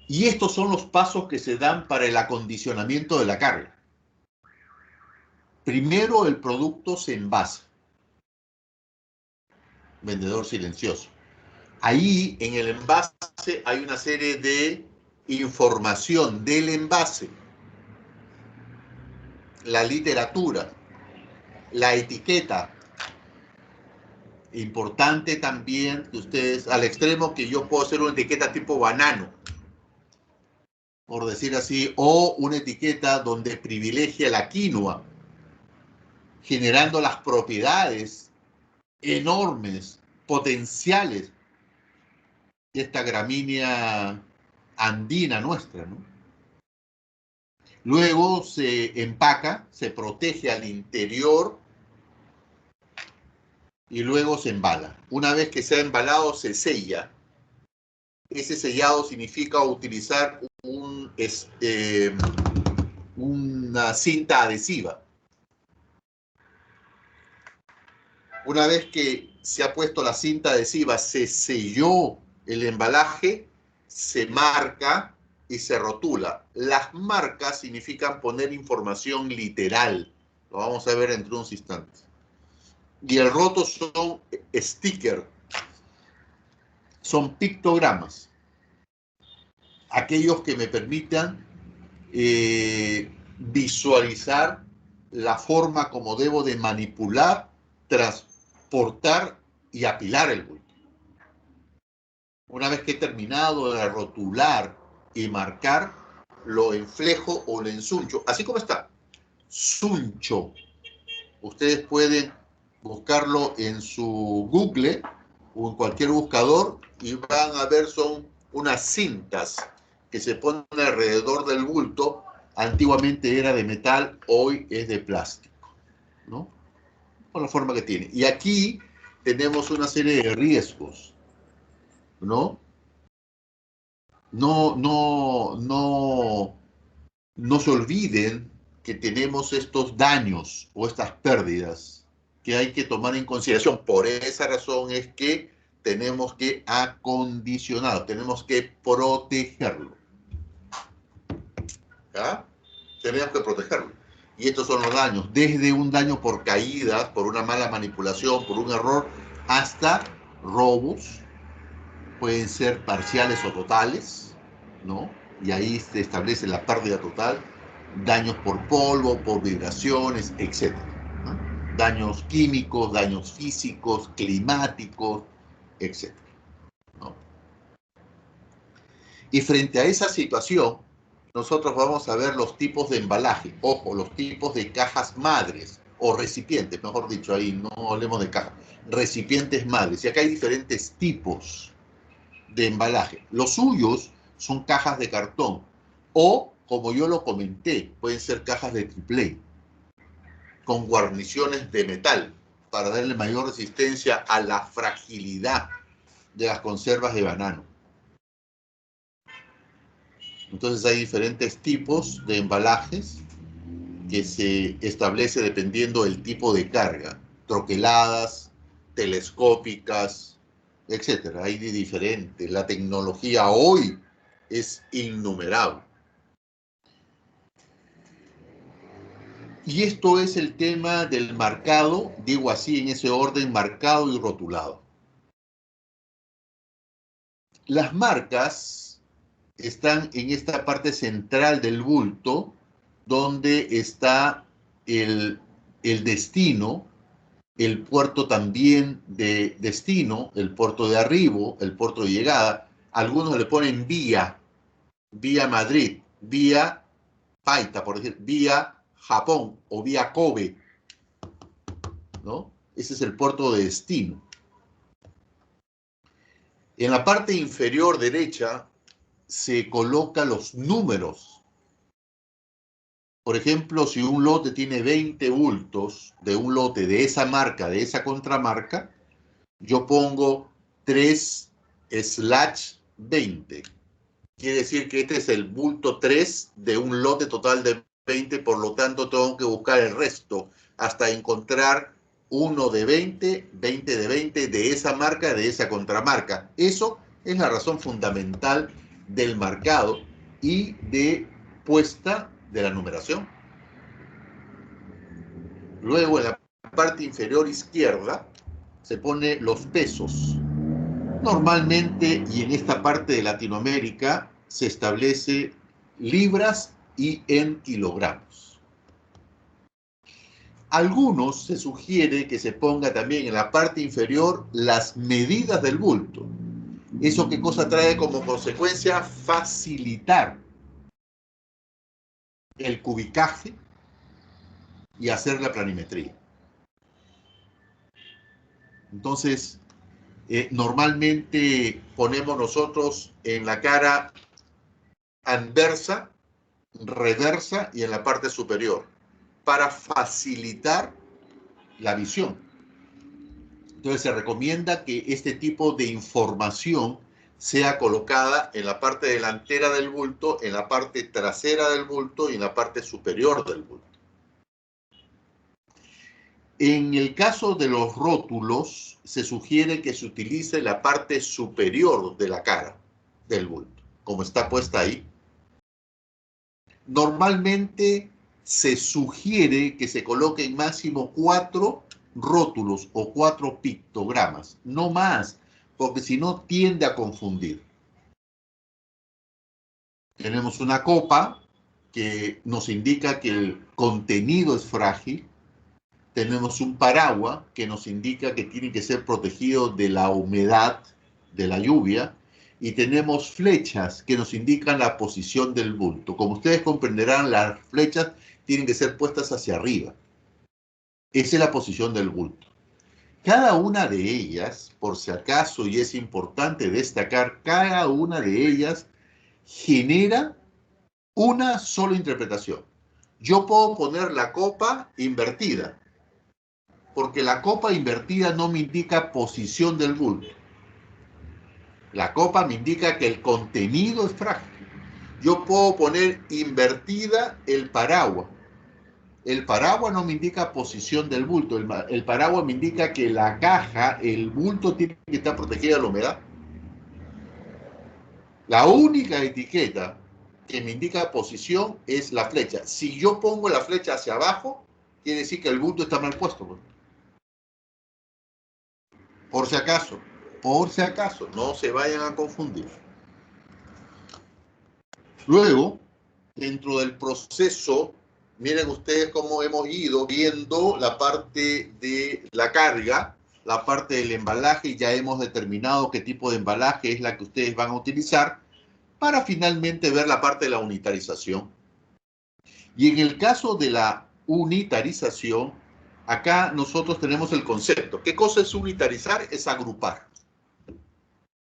Y estos son los pasos que se dan para el acondicionamiento de la carga. Primero, el producto se envasa. Vendedor silencioso. Ahí en el envase hay una serie de información del envase, la literatura, la etiqueta. Importante también que ustedes, al extremo que yo puedo hacer una etiqueta tipo banano, por decir así, o una etiqueta donde privilegia la quinoa, generando las propiedades enormes, potenciales de esta gramínea andina nuestra, ¿no? Luego se empaca, se protege al interior y luego se embala. Una vez que se ha embalado, se sella. Ese sellado significa utilizar una cinta adhesiva. Una vez que se ha puesto la cinta adhesiva, se selló el embalaje, se marca y se rotula. Las marcas significan poner información literal. Lo vamos a ver dentro de unos instantes. Y el roto son stickers, son pictogramas, aquellos que me permitan visualizar la forma como debo de manipular, transportar y apilar el bulto. Una vez que he terminado de rotular y marcar, lo enflejo o lo ensuncho, así como está, suncho. Ustedes pueden buscarlo en su Google o en cualquier buscador y van a ver, son unas cintas que se ponen alrededor del bulto. Antiguamente era de metal, hoy es de plástico, ¿no? Con la forma que tiene. Y aquí tenemos una serie de riesgos, ¿no? No se olviden que tenemos estos daños o estas pérdidas que hay que tomar en consideración. Por esa razón es que tenemos que acondicionarlo, tenemos que protegerlo. ¿Ya? Tenemos que protegerlo. Y estos son los daños, desde un daño por caída, por una mala manipulación, por un error, hasta robos, pueden ser parciales o totales, ¿no? Y ahí se establece la pérdida total, daños por polvo, por vibraciones, etc., ¿no? Daños químicos, daños físicos, climáticos, etc., ¿no? Y frente a esa situación, nosotros vamos a ver los tipos de embalaje, ojo, los tipos de cajas madres, o recipientes, mejor dicho, ahí no hablemos de cajas, recipientes madres. Y acá hay diferentes tipos de embalaje. Los suyos son cajas de cartón o, como yo lo comenté, pueden ser cajas de triple A con guarniciones de metal para darle mayor resistencia a la fragilidad de las conservas de banano. Entonces hay diferentes tipos de embalajes que se establece dependiendo del tipo de carga, troqueladas, telescópicas, etcétera. Hay de diferente. La tecnología hoy es innumerable. Y esto es el tema del marcado, digo así en ese orden, marcado y rotulado. Las marcas están en esta parte central del bulto, donde está el destino el puerto también de destino, el puerto de arribo, el puerto de llegada. Algunos le ponen vía Madrid, vía Paita, por decir, vía Japón o vía Kobe, ¿no? Ese es el puerto de destino. En la parte inferior derecha se colocan los números. Por ejemplo, si un lote tiene 20 bultos de un lote de esa marca, de esa contramarca, yo pongo 3/20. Quiere decir que este es el bulto 3 de un lote total de 20, por lo tanto tengo que buscar el resto hasta encontrar uno de 20, 20 de 20 de esa marca, de esa contramarca. Eso es la razón fundamental del marcado y de puesta de la numeración. Luego en la parte inferior izquierda se pone los pesos. Normalmente, y en esta parte de Latinoamérica, se establece libras y en kilogramos. Algunos se sugiere que se ponga también en la parte inferior las medidas del bulto. ¿Eso qué cosa trae como consecuencia? Facilitar el cubicaje y hacer la planimetría. Entonces, normalmente ponemos nosotros en la cara anversa, reversa y en la parte superior para facilitar la visión. Entonces se recomienda que este tipo de información sea colocada en la parte delantera del bulto, en la parte trasera del bulto y en la parte superior del bulto. En el caso de los rótulos, se sugiere que se utilice la parte superior de la cara del bulto, como está puesta ahí. Normalmente se sugiere que se coloquen máximo 4 rótulos o 4 pictogramas, no más, porque si no tiende a confundir. Tenemos una copa que nos indica que el contenido es frágil. Tenemos un paraguas que nos indica que tiene que ser protegido de la humedad, de la lluvia. Y tenemos flechas que nos indican la posición del bulto. Como ustedes comprenderán, las flechas tienen que ser puestas hacia arriba. Esa es la posición del bulto. Cada una de ellas, por si acaso, y es importante destacar, cada una de ellas genera una sola interpretación. Yo puedo poner la copa invertida, porque la copa invertida no me indica posición del bulto. La copa me indica que el contenido es frágil. Yo puedo poner invertida el paraguas. El paraguas no me indica posición del bulto. El paraguas me indica que la caja, el bulto, tiene que estar protegida de la humedad. La única etiqueta que me indica posición es la flecha. Si yo pongo la flecha hacia abajo, quiere decir que el bulto está mal puesto. Por si acaso, no se vayan a confundir. Luego, dentro del proceso, miren ustedes cómo hemos ido viendo la parte de la carga, la parte del embalaje, y ya hemos determinado qué tipo de embalaje es la que ustedes van a utilizar para finalmente ver la parte de la unitarización. Y en el caso de la unitarización, acá nosotros tenemos el concepto. ¿Qué cosa es unitarizar? Es agrupar.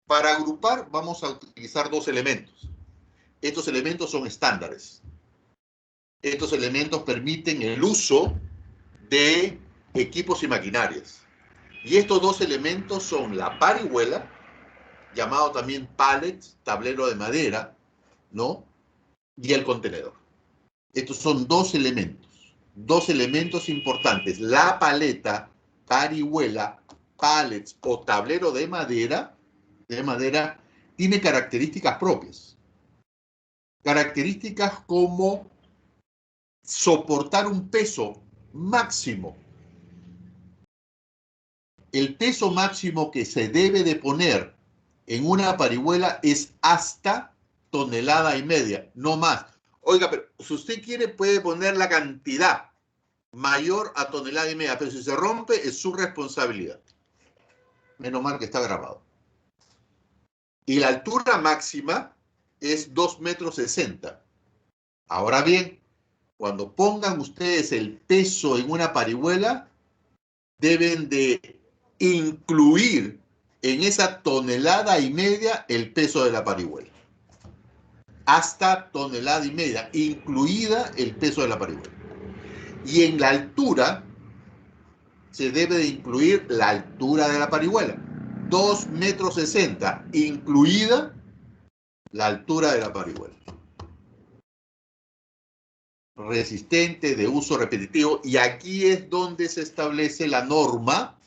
Para agrupar vamos a utilizar dos elementos. Estos elementos son estándares. Estos elementos permiten el uso de equipos y maquinarias. Y estos dos elementos son la parihuela, llamado también pallet, tablero de madera, ¿no? Y el contenedor. Estos son dos elementos importantes. La paleta, parihuela, pallets o tablero de madera, tiene características propias. Características como soportar un peso máximo. El peso máximo que se debe de poner en una parihuela es hasta 1,5 toneladas, no más. Oiga, pero si usted quiere puede poner la cantidad, mayor a tonelada y media, pero si se rompe es su responsabilidad. Menos mal que está grabado. Y la altura máxima es 2,60 metros. Ahora bien, cuando pongan ustedes el peso en una parihuela, deben de incluir en esa tonelada y media el peso de la parihuela. Hasta tonelada y media, incluida el peso de la parihuela. Y en la altura, se debe de incluir la altura de la parihuela. 2,60 metros, incluida la altura de la parihuela. Resistente, de uso repetitivo, y aquí es donde se establece la norma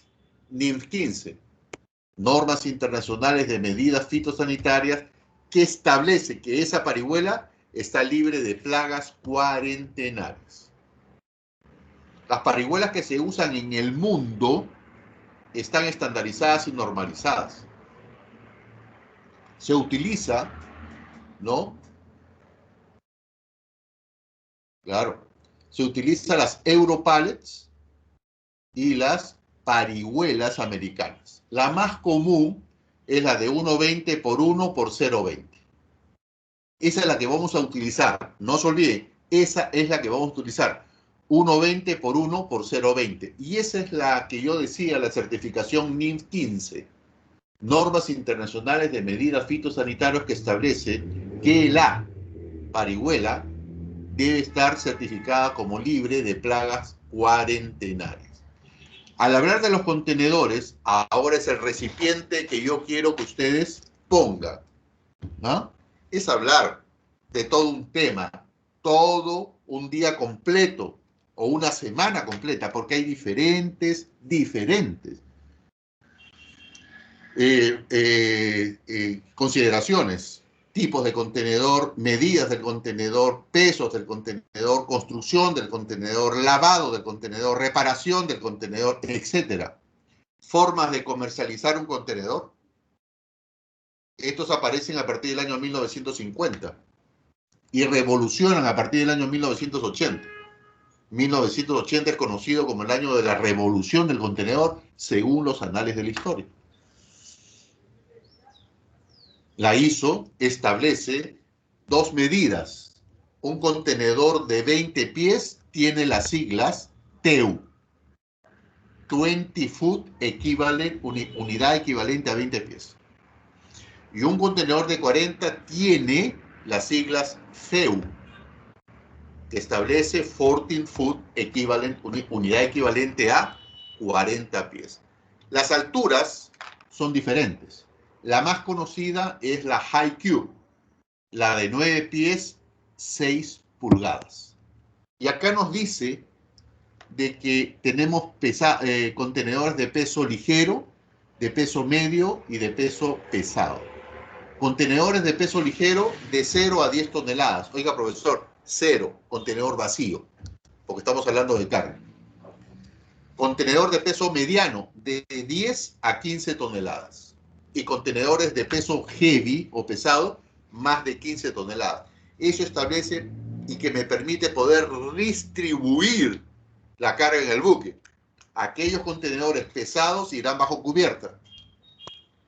NIMS 15, Normas Internacionales de Medidas Fitosanitarias, que establece que esa parihuela está libre de plagas cuarentenarias. Las parihuelas que se usan en el mundo están estandarizadas y normalizadas. Se utiliza, ¿no? Claro. Se utilizan las Europallets y las parihuelas americanas. La más común es la de 1,20 por 1 por 0,20. Esa es la que vamos a utilizar. No se olviden, esa es la que vamos a utilizar. 1,20 por 1 por 0,20. Y esa es la que yo decía, la certificación NIMS 15. Normas Internacionales de Medidas Fitosanitarias, que establece que la parihuela debe estar certificada como libre de plagas cuarentenarias. Al hablar de los contenedores, ahora es el recipiente que yo quiero que ustedes pongan, ¿no? Es hablar de todo un tema, todo un día completo o una semana completa, porque hay diferentes consideraciones. Tipos de contenedor, medidas del contenedor, pesos del contenedor, construcción del contenedor, lavado del contenedor, reparación del contenedor, etc. Formas de comercializar un contenedor. Estos aparecen a partir del año 1950 y revolucionan a partir del año 1980. 1980 es conocido como el año de la revolución del contenedor, según los anales de la historia. La ISO establece dos medidas. Un contenedor de 20 pies tiene las siglas TEU, 20 Foot Equivalent, unidad equivalente a 20 pies. Y un contenedor de 40 tiene las siglas FEU, que establece 14 Foot Equivalent, unidad equivalente a 40 pies. Las alturas son diferentes. La más conocida es la High Cube, la de 9 pies, 6 pulgadas. Y acá nos dice de que tenemos contenedores de peso ligero, de peso medio y de peso pesado. Contenedores de peso ligero de 0 a 10 toneladas. Oiga, profesor, 0, contenedor vacío, porque estamos hablando de carga. Contenedor de peso mediano de 10 a 15 toneladas. Y contenedores de peso heavy o pesado, más de 15 toneladas. Eso establece y que me permite poder distribuir la carga en el buque. Aquellos contenedores pesados irán bajo cubierta.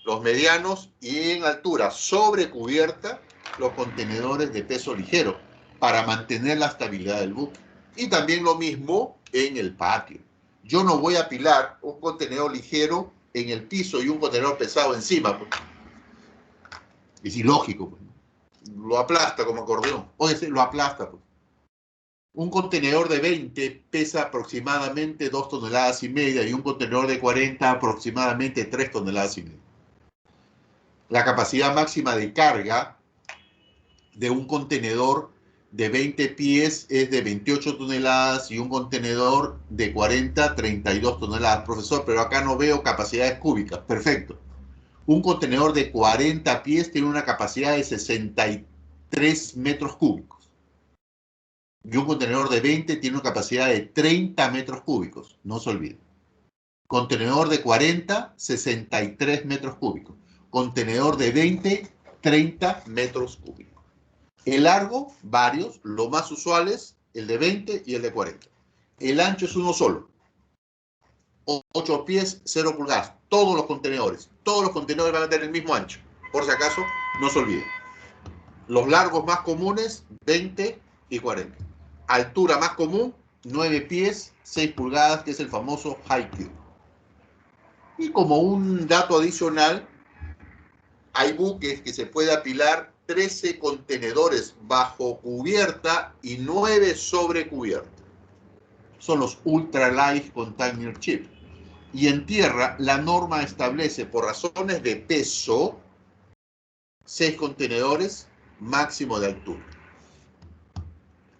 Los medianos y en altura sobre cubierta, los contenedores de peso ligero, para mantener la estabilidad del buque. Y también lo mismo en el patio. Yo no voy a apilar un contenedor ligero en el piso y un contenedor pesado encima, pues. Es ilógico, pues. Lo aplasta como acordeón. Oye, lo aplasta, pues. Un contenedor de 20 pesa aproximadamente 2 toneladas y media y un contenedor de 40 aproximadamente 3 toneladas y media. La capacidad máxima de carga de un contenedor de 20 pies es de 28 toneladas y un contenedor de 40, 32 toneladas. Profesor, pero acá no veo capacidades cúbicas. Perfecto. Un contenedor de 40 pies tiene una capacidad de 63 metros cúbicos. Y un contenedor de 20 tiene una capacidad de 30 metros cúbicos. No se olviden. Contenedor de 40, 63 metros cúbicos. Contenedor de 20, 30 metros cúbicos. El largo, varios, lo más usual es el de 20 y el de 40. el ancho es uno solo. 8 pies, 0 pulgadas. Todos los contenedores van a tener el mismo ancho. Por si acaso, no se olviden. Los largos más comunes, 20 y 40. Altura más común, 9 pies, 6 pulgadas, que es el famoso high cube. Y como un dato adicional, hay buques que se puede apilar 13 contenedores bajo cubierta y 9 sobre cubierta. Son los Ultra Light Container Ship. Y en tierra, la norma establece, por razones de peso, 6 contenedores máximo de altura.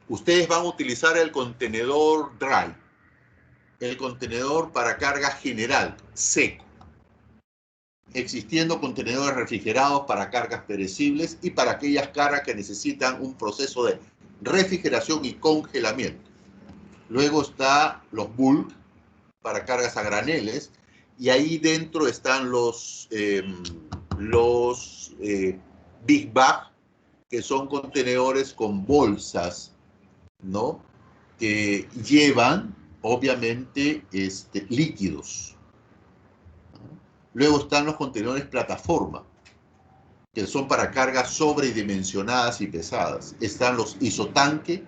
Ustedes van a utilizar el contenedor dry, el contenedor para carga general, seco, existiendo contenedores refrigerados para cargas perecibles y para aquellas cargas que necesitan un proceso de refrigeración y congelamiento. Luego está los bulk para cargas a graneles, y ahí dentro están los big bag, que son contenedores con bolsas, ¿no? Que llevan, obviamente, líquidos. Luego están los contenedores plataforma, que son para cargas sobredimensionadas y pesadas. Están los isotanque,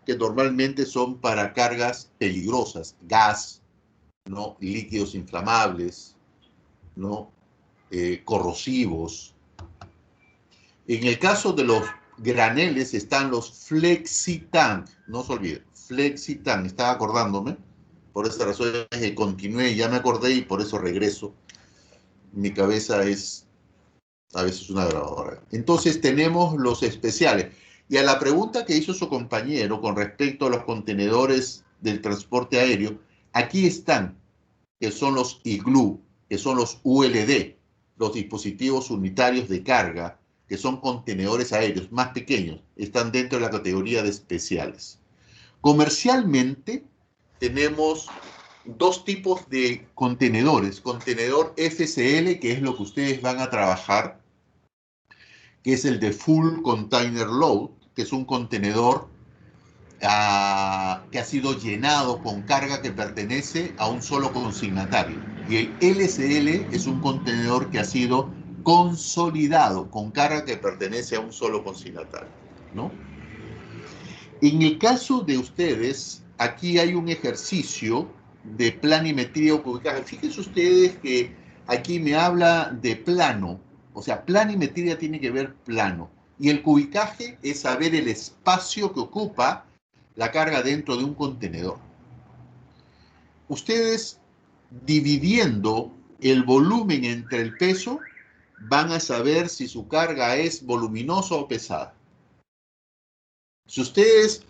que normalmente son para cargas peligrosas, gas, ¿no? Líquidos inflamables, ¿no? Corrosivos. En el caso de los graneles están los flexitank, no se olviden, flexitank, estaba acordándome, por esa razón que continué, ya me acordé y por eso regreso. Mi cabeza es a veces una grabadora. Entonces tenemos los especiales. Y a la pregunta que hizo su compañero con respecto a los contenedores del transporte aéreo, aquí están, que son los iglú, que son los ULD, los dispositivos unitarios de carga, que son contenedores aéreos más pequeños, están dentro de la categoría de especiales. Comercialmente tenemos dos tipos de contenedores. Contenedor FCL, que es lo que ustedes van a trabajar, que es el de Full Container Load, que es un contenedor que ha sido llenado con carga que pertenece a un solo consignatario. Y el LCL es un contenedor que ha sido consolidado con carga que pertenece a un solo consignatario, ¿no? En el caso de ustedes, aquí hay un ejercicio de planimetría o cubicaje. Fíjense ustedes que aquí me habla de plano, o sea, planimetría tiene que ver plano, y el cubicaje es saber el espacio que ocupa la carga dentro de un contenedor. Ustedes, dividiendo el volumen entre el peso, van a saber si su carga es voluminosa o pesada. Si ustedes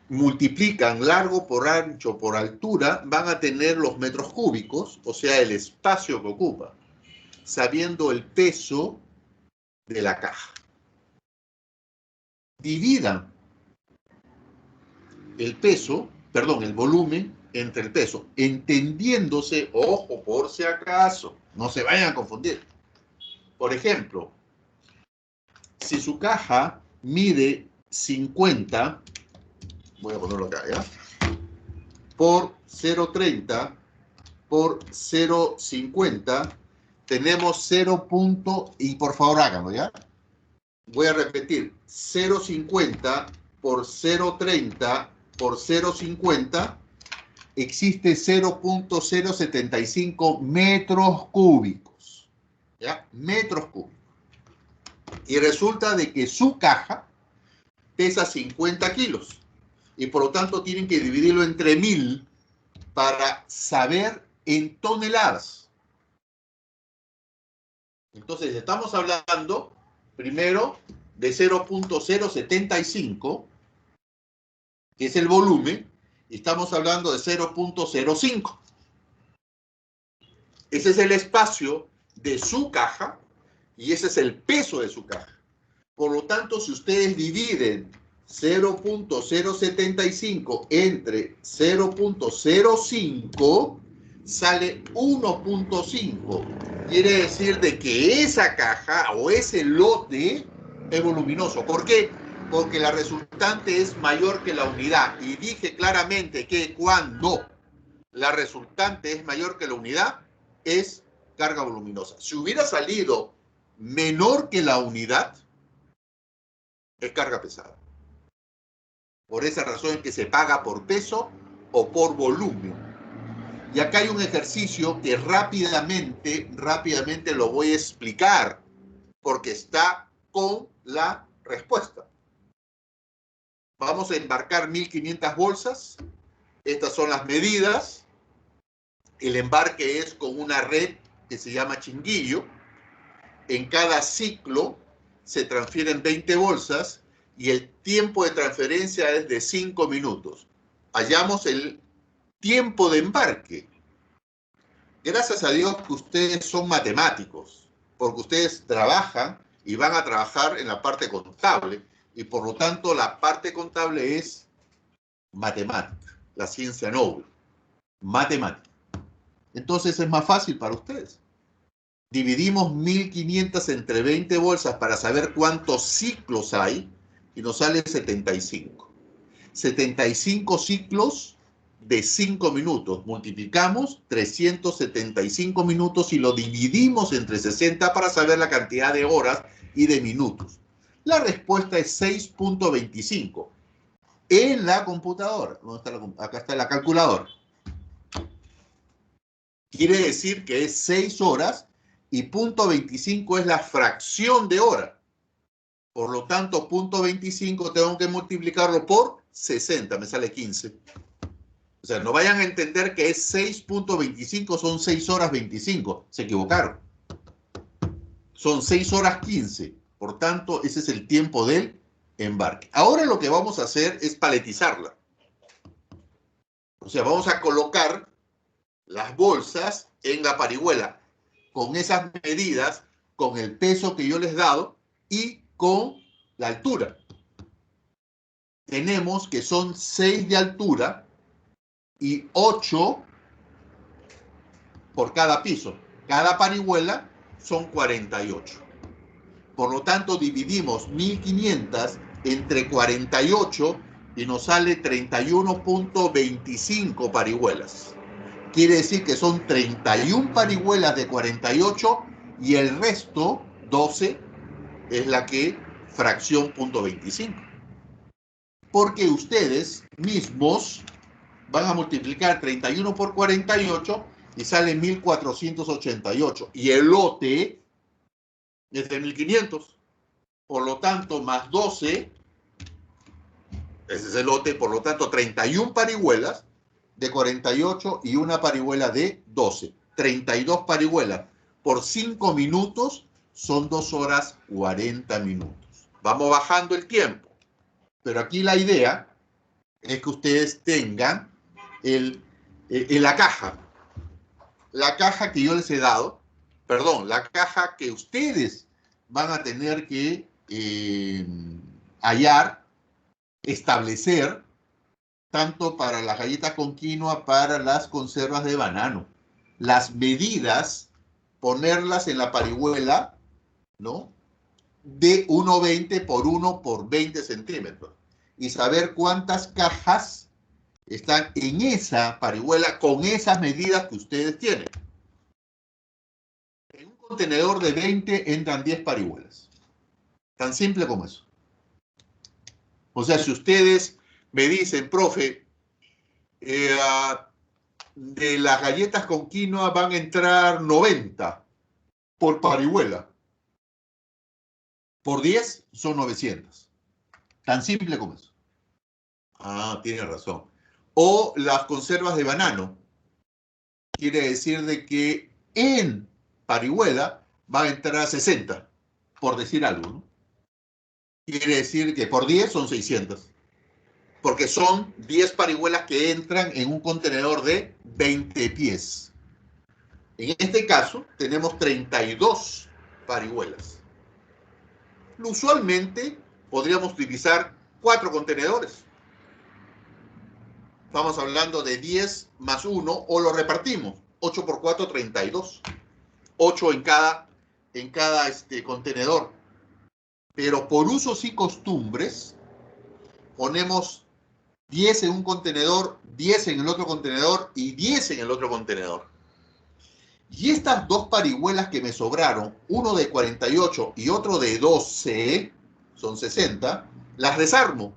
multiplican largo por ancho por altura, van a tener los metros cúbicos, o sea, el espacio que ocupa, sabiendo el peso de la caja. Dividan el volumen entre el peso, entendiéndose, ojo, por si acaso, no se vayan a confundir. Por ejemplo, si su caja mide 50, voy a ponerlo acá, ¿ya? Por 0,30 por 0,50, tenemos 0. Y por favor háganlo, ¿ya? Voy a repetir, 0,50 por 0,30 por 0,50, existe 0,075 metros cúbicos, ¿ya? Metros cúbicos. Y resulta de que su caja pesa 50 kilos. Y por lo tanto tienen que dividirlo entre 1000 para saber en toneladas. Entonces estamos hablando primero de 0,075, que es el volumen, y estamos hablando de 0,05. Ese es el espacio de su caja y ese es el peso de su caja. Por lo tanto, si ustedes dividen 0,075 entre 0,05, sale 1,5. Quiere decir de que esa caja o ese lote es voluminoso. ¿Por qué? Porque la resultante es mayor que la unidad. Y dije claramente que cuando la resultante es mayor que la unidad, es carga voluminosa. Si hubiera salido menor que la unidad, es carga pesada. Por esa razón es que se paga por peso o por volumen. Y acá hay un ejercicio que rápidamente lo voy a explicar, porque está con la respuesta. Vamos a embarcar 1500 bolsas. Estas son las medidas. El embarque es con una red que se llama chinguillo. En cada ciclo se transfieren 20 bolsas y el tiempo de transferencia es de 5 minutos. Hallamos el tiempo de embarque. Gracias a Dios que ustedes son matemáticos, porque ustedes trabajan y van a trabajar en la parte contable, y por lo tanto la parte contable es matemática, la ciencia noble, matemática. Entonces es más fácil para ustedes. Dividimos 1500 entre 20 bolsas para saber cuántos ciclos hay y nos sale 75. 75 ciclos de 5 minutos. Multiplicamos 375 minutos y lo dividimos entre 60 para saber la cantidad de horas y de minutos. La respuesta es 6.25 en la computadora. ¿Dónde está acá está la calculadora. Quiere decir que es 6 horas y 0.25 es la fracción de hora. Por lo tanto, 0.25 tengo que multiplicarlo por 60, me sale 15. O sea, no vayan a entender que es 6.25, son 6 horas 25. Se equivocaron. Son 6 horas 15. Por tanto, ese es el tiempo del embarque. Ahora lo que vamos a hacer es paletizarla. O sea, vamos a colocar las bolsas en la parihuela con esas medidas, con el peso que yo les he dado y con la altura. Tenemos que son 6 de altura y 8 por cada piso. Cada parihuela son 48. Por lo tanto, dividimos 1500 entre 48 y nos sale 31.25 parihuelas. Quiere decir que son 31 parihuelas de 48 y el resto, 12, es la que fracción 0.25. Porque ustedes mismos van a multiplicar 31 por 48 y sale 1488. Y el lote es de 1500. Por lo tanto, más 12, ese es el lote, por lo tanto, 31 parihuelas de 48 y una parihuela de 12. 32 parihuelas por 5 minutos son 2 horas 40 minutos. Vamos bajando el tiempo. Pero aquí la idea es que ustedes tengan la caja. La caja que yo les he dado, perdón, la caja que ustedes van a tener que hallar, establecer, tanto para las galletas con quinoa, para las conservas de banano. Las medidas, ponerlas en la parihuela, ¿no? De 1,20 por 1 por 20 centímetros. Y saber cuántas cajas están en esa parihuela con esas medidas que ustedes tienen. En un contenedor de 20 entran 10 parihuelas. Tan simple como eso. O sea, si ustedes me dicen, profe, de las galletas con quinoa van a entrar 90 por parihuela. Por 10 son 900. Tan simple como eso. Ah, tiene razón. O las conservas de banano. Quiere decir de que en parihuela va a entrar 60, por decir algo, ¿no? Quiere decir que por 10 son 600. Porque son 10 parihuelas que entran en un contenedor de 20 pies. En este caso, tenemos 32 parihuelas. Usualmente, podríamos utilizar 4 contenedores. Estamos hablando de 10 más 1, o lo repartimos. 8 por 4, 32. 8 en cada contenedor. Pero por usos y costumbres, ponemos 10 en un contenedor, 10 en el otro contenedor y 10 en el otro contenedor. Y estas dos parihuelas que me sobraron, uno de 48 y otro de 12, son 60, las desarmo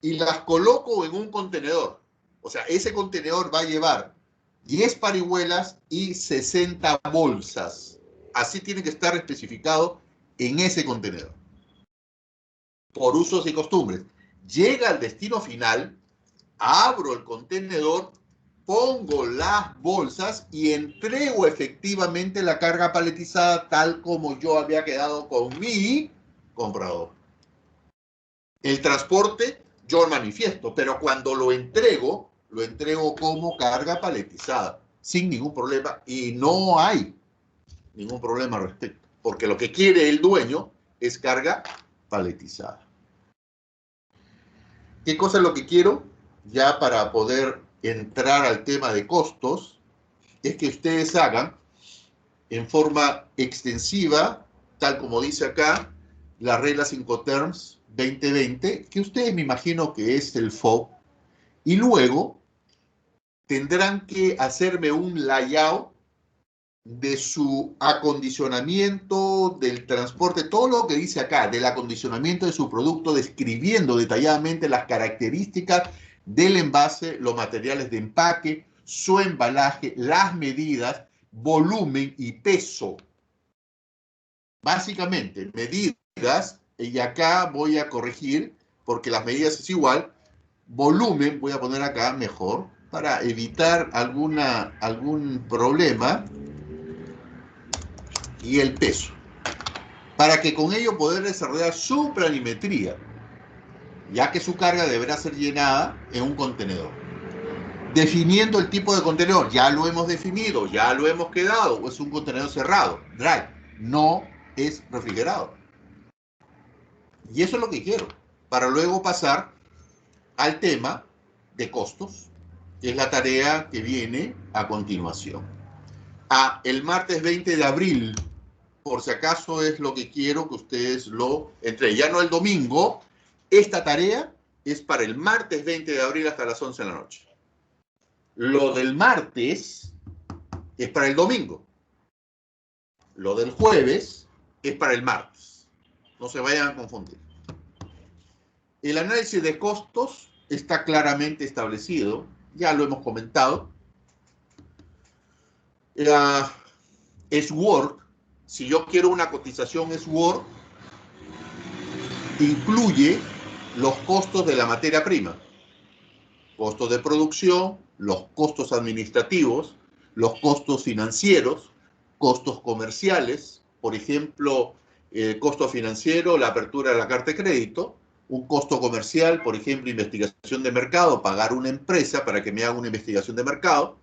y las coloco en un contenedor. O sea, ese contenedor va a llevar 10 parihuelas y 60 bolsas. Así tiene que estar especificado en ese contenedor. Por usos y costumbres. Llega al destino final, abro el contenedor, pongo las bolsas y entrego efectivamente la carga paletizada tal como yo había quedado con mi comprador. El transporte yo lo manifiesto, pero cuando lo entrego como carga paletizada, sin ningún problema, y no hay ningún problema al respecto, porque lo que quiere el dueño es carga paletizada. ¿Qué cosa es lo que quiero? Ya para poder entrar al tema de costos, es que ustedes hagan en forma extensiva, tal como dice acá, la regla 5 terms 2020, que ustedes me imagino que es el FOB, y luego tendrán que hacerme un layout de su acondicionamiento, del transporte, todo lo que dice acá, del acondicionamiento de su producto, describiendo detalladamente las características del envase, los materiales de empaque, su embalaje, las medidas, volumen y peso. Básicamente, medidas, y acá voy a corregir, porque las medidas es igual, volumen, voy a poner acá mejor, para evitar algún problema, y el peso, para que con ello poder desarrollar su planimetría, ya que su carga deberá ser llenada en un contenedor. Definiendo el tipo de contenedor, ya lo hemos definido, ya lo hemos quedado, es un contenedor cerrado, dry, no es refrigerado. Y eso es lo que quiero, para luego pasar al tema de costos, que es la tarea que viene a continuación. El martes 20 de abril, por si acaso es lo que quiero que ustedes lo entreguen. Ya no el domingo, esta tarea es para el martes 20 de abril hasta las 11 de la noche. Lo del martes es para el domingo. Lo del jueves es para el martes. No se vayan a confundir. El análisis de costos está claramente establecido, ya lo hemos comentado. Es Word. Si yo quiero una cotización es Word, incluye los costos de la materia prima, costos de producción, los costos administrativos, los costos financieros, costos comerciales, por ejemplo, el costo financiero, la apertura de la carta de crédito, un costo comercial, por ejemplo, investigación de mercado, pagar una empresa para que me haga una investigación de mercado,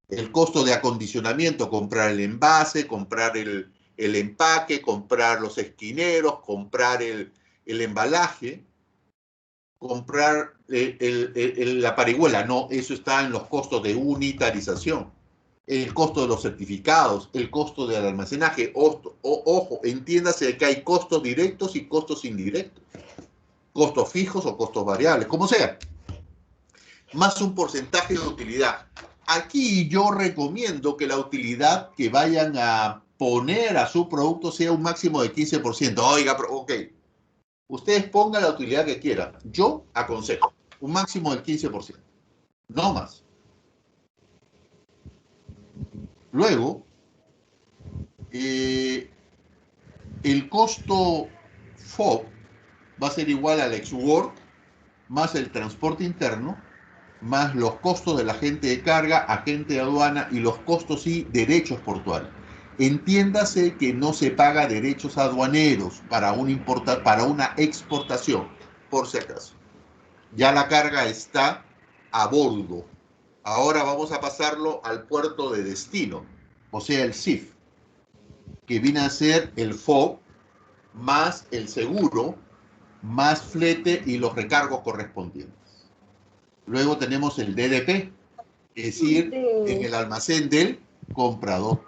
el costo de acondicionamiento, comprar el envase, comprar el empaque, comprar los esquineros, comprar el embalaje, comprar la parihuela. No, eso está en los costos de unitarización. El costo de los certificados, el costo del almacenaje. Ojo, entiéndase que hay costos directos y costos indirectos. Costos fijos o costos variables, como sea. Más un porcentaje de utilidad. Aquí yo recomiendo que la utilidad que vayan a poner a su producto sea un máximo de 15%. Oiga, ok. Ustedes pongan la utilidad que quieran. Yo aconsejo un máximo del 15%. No más. Luego, el costo FOB va a ser igual al ex-work más el transporte interno, más los costos del agente de carga, agente de aduana y los costos y derechos portuarios. Entiéndase que no se paga derechos aduaneros para una exportación, por si acaso. Ya la carga está a bordo. Ahora vamos a pasarlo al puerto de destino, o sea, el CIF, que viene a ser el FOB más el seguro, más flete y los recargos correspondientes. Luego tenemos el DDP, es decir, en el almacén del comprador.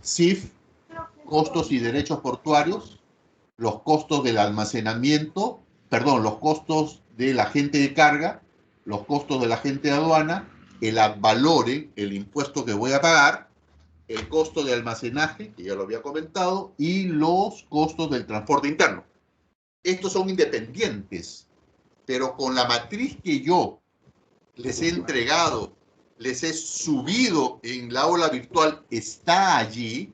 CIF, costos y derechos portuarios, los costos del almacenamiento, perdón, los costos del agente de carga, los costos del agente de aduana, el ad valorem, el impuesto que voy a pagar, el costo de almacenaje, que ya lo había comentado, y los costos del transporte interno. Estos son independientes, pero con la matriz que yo les he entregado, les he subido en la aula virtual, está allí.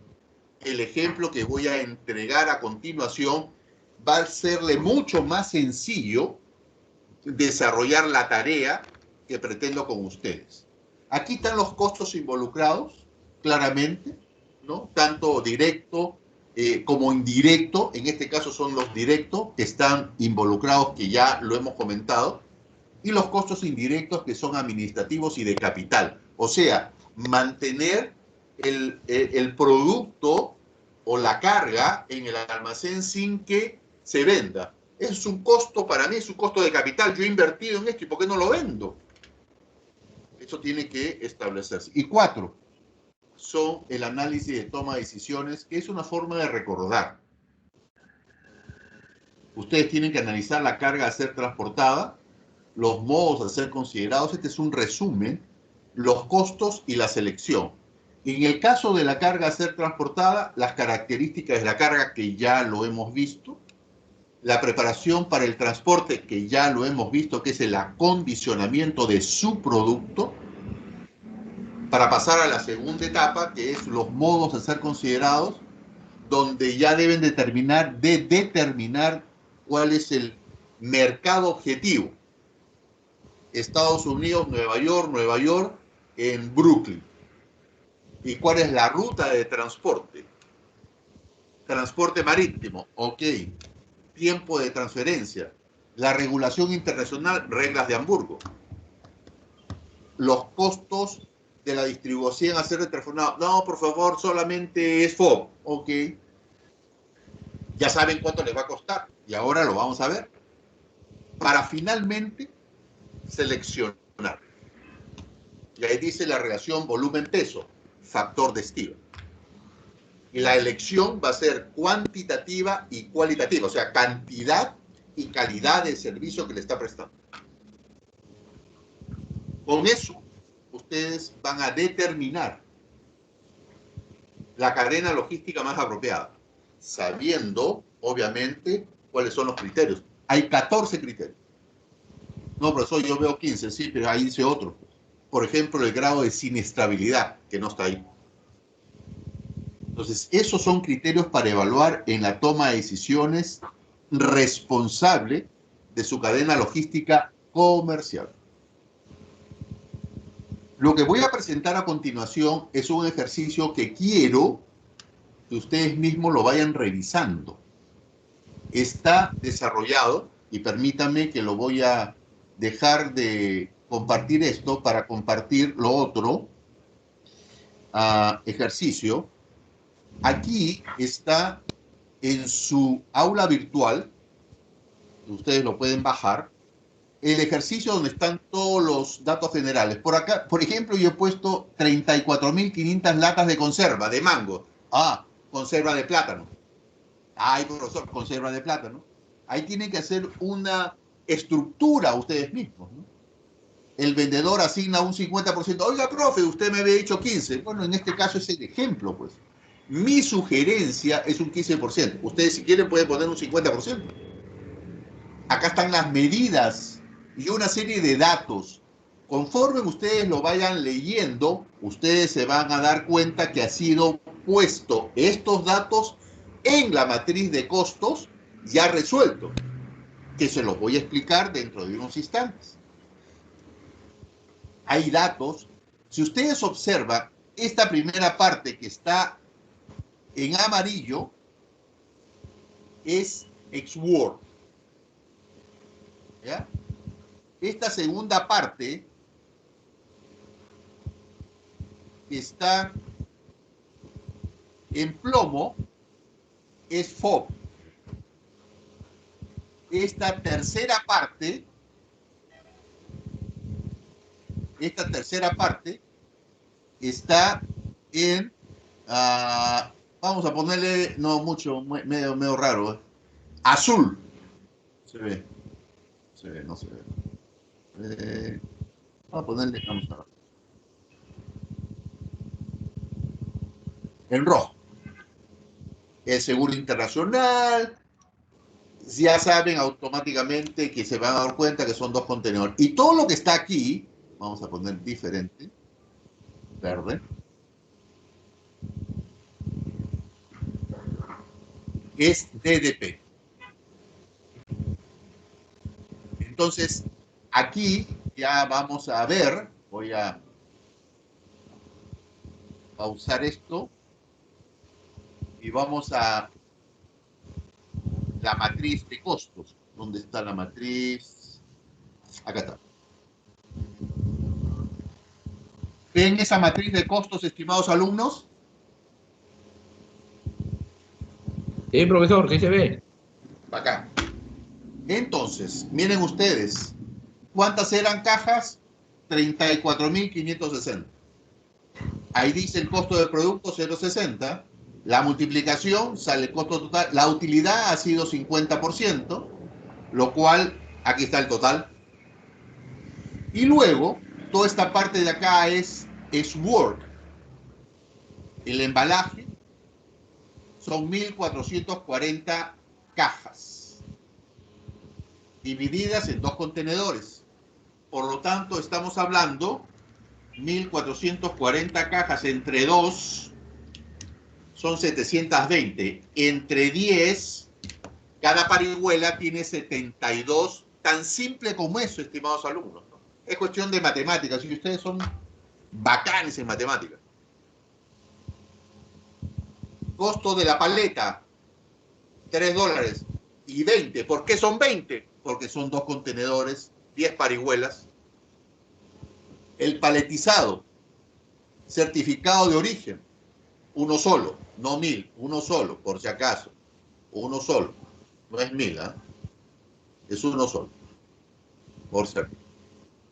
El ejemplo que voy a entregar a continuación va a serle mucho más sencillo desarrollar la tarea que pretendo con ustedes. Aquí están los costos involucrados, claramente, ¿no? Tanto directo como indirecto. En este caso son los directos que están involucrados, que ya lo hemos comentado, y los costos indirectos que son administrativos y de capital. O sea, mantener el producto o la carga en el almacén sin que se venda. Es un costo para mí, es un costo de capital. Yo he invertido en esto y ¿por qué no lo vendo? Eso tiene que establecerse. Y 4, son el análisis de toma de decisiones, que es una forma de recordar. Ustedes tienen que analizar la carga a ser transportada, los modos a ser considerados. Este es un resumen, los costos y la selección. En el caso de la carga a ser transportada, las características de la carga, que ya lo hemos visto, la preparación para el transporte, que ya lo hemos visto, que es el acondicionamiento de su producto, para pasar a la segunda etapa, que es los modos a ser considerados, donde ya deben determinar cuál es el mercado objetivo. Estados Unidos, Nueva York, en Brooklyn. ¿Y cuál es la ruta de transporte? Transporte marítimo, ok. Tiempo de transferencia. La regulación internacional, reglas de Hamburgo. Los costos de la distribución a ser transformado. No, por favor, solamente es FOB. Ok. Ya saben cuánto les va a costar. Y ahora lo vamos a ver. Para finalmente seleccionar. Y ahí dice la relación volumen-peso, factor de estima. Y la elección va a ser cuantitativa y cualitativa, o sea, cantidad y calidad del servicio que le está prestando. Con eso, ustedes van a determinar la cadena logística más apropiada, sabiendo, obviamente, cuáles son los criterios. Hay 14 criterios. No, profesor, yo veo 15, sí, pero ahí dice otro. Por ejemplo, el grado de siniestrabilidad, que no está ahí. Entonces, esos son criterios para evaluar en la toma de decisiones responsable de su cadena logística comercial. Lo que voy a presentar a continuación es un ejercicio que quiero que ustedes mismos lo vayan revisando. Está desarrollado, y permítanme que lo voy a dejar de compartir esto para compartir lo otro ejercicio. Aquí está en su aula virtual, ustedes lo pueden bajar, el ejercicio donde están todos los datos generales. Por acá, por ejemplo, yo he puesto 34.500 latas de conserva, de mango. Ah, conserva de plátano. Ay, profesor, conserva de plátano. Ahí tienen que hacer una estructura ustedes mismos, ¿no? El vendedor asigna un 50%. Oiga, profe, usted me había dicho 15%. Bueno, en este caso es el ejemplo, pues. Mi sugerencia es un 15%. Ustedes, si quieren, pueden poner un 50%. Acá están las medidas y una serie de datos. Conforme ustedes lo vayan leyendo, ustedes se van a dar cuenta que ha sido puesto estos datos en la matriz de costos ya resuelto, que se los voy a explicar dentro de unos instantes. Hay datos. Si ustedes observan esta primera parte que está en amarillo, es ex-Word. ¿Ya? Esta segunda parte está en plomo, es FOB. Esta tercera parte está en, vamos a ponerle, no mucho, medio raro, azul. Se ve. se ve, no se ve. Vamos a ponerle, vamos a ver. En rojo. El seguro internacional. Ya saben automáticamente que se van a dar cuenta que son dos contenedores. Y todo lo que está aquí, vamos a poner diferente, verde, es DDP. Entonces, aquí ya vamos a ver, voy a pausar esto y vamos a la matriz de costos. ¿Dónde está la matriz? Acá está. ¿Ven esa matriz de costos, estimados alumnos? Sí, profesor, ¿qué se ve? Acá. Entonces, miren ustedes, ¿cuántas eran cajas? 34.560. Ahí dice el costo del producto 0,60. La multiplicación sale el costo total. La utilidad ha sido 50%, lo cual, aquí está el total. Y luego, toda esta parte de acá es work. El embalaje son 1.440 cajas, divididas en dos contenedores. Por lo tanto, estamos hablando 1.440 cajas entre 2 son 720. Entre 10, cada parihuela tiene 72. Tan simple como eso, estimados alumnos, ¿no? Es cuestión de matemáticas. Y ustedes son bacanes en matemáticas. Costo de la paleta, $3.20. ¿Por qué son 20? Porque son dos contenedores, 10 parihuelas. El paletizado, certificado de origen, uno solo, no 1.000, uno solo, por si acaso, uno solo, no es 1.000, ¿eh? Es uno solo, por ser.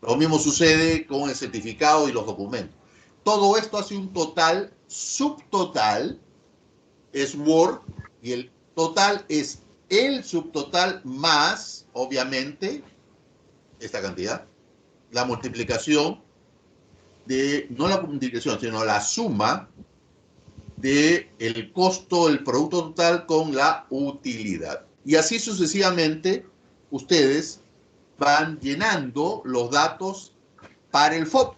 Lo mismo sucede con el certificado y los documentos. Todo esto hace un total, subtotal, es Word, y el total es el subtotal más, obviamente, esta cantidad, la multiplicación de, no la multiplicación, sino la suma de el costo del producto total con la utilidad. Y así sucesivamente, ustedes van llenando los datos para el FOB.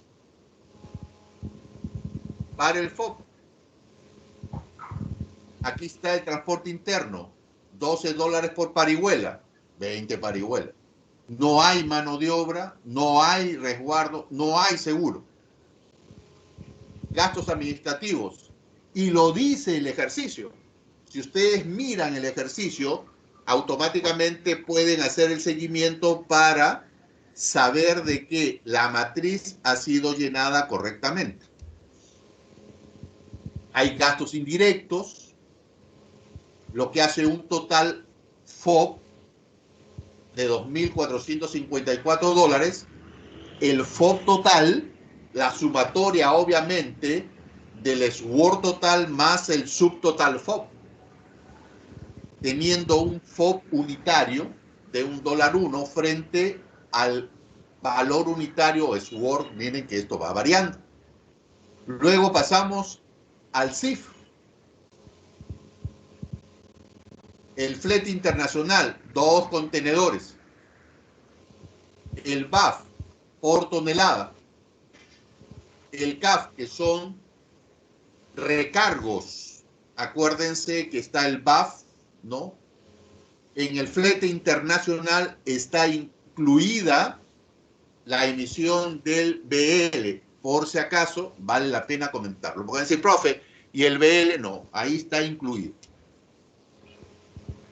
Para el FOB. Aquí está el transporte interno, $12 por parihuela, 20 parihuelas. No hay mano de obra, no hay resguardo, no hay seguro. Gastos administrativos, y lo dice el ejercicio. Si ustedes miran el ejercicio, automáticamente pueden hacer el seguimiento para saber de que la matriz ha sido llenada correctamente. Hay gastos indirectos, lo que hace un total FOB de $2.454. El FOB total, la sumatoria obviamente del SWOR total más el subtotal FOB, teniendo un FOB unitario de $1 frente al valor unitario o SWOR. Miren que esto va variando. Luego pasamos al CIF. El flete internacional, 2 contenedores. El BAF, por tonelada. El CAF, que son recargos. Acuérdense que está el BAF, ¿no? En el flete internacional está incluida la emisión del BL. Por si acaso, vale la pena comentarlo. Pueden decir, profe, y el BL no, ahí está incluido.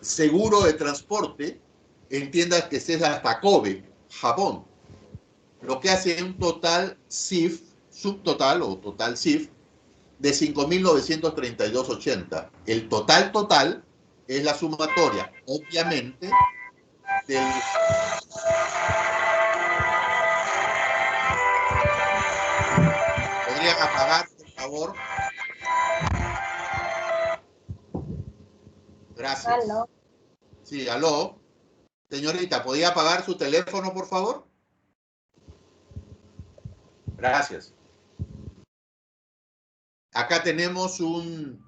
Seguro de transporte, entiendas que es hasta Kobe, Japón. Lo que hace un total CIF, subtotal o total CIF, de 5.932.80. El total es la sumatoria, obviamente, del... ¿Podrían apagar, por favor? Gracias. Aló. Sí, aló. Señorita, ¿podría apagar su teléfono, por favor? Gracias. Acá tenemos un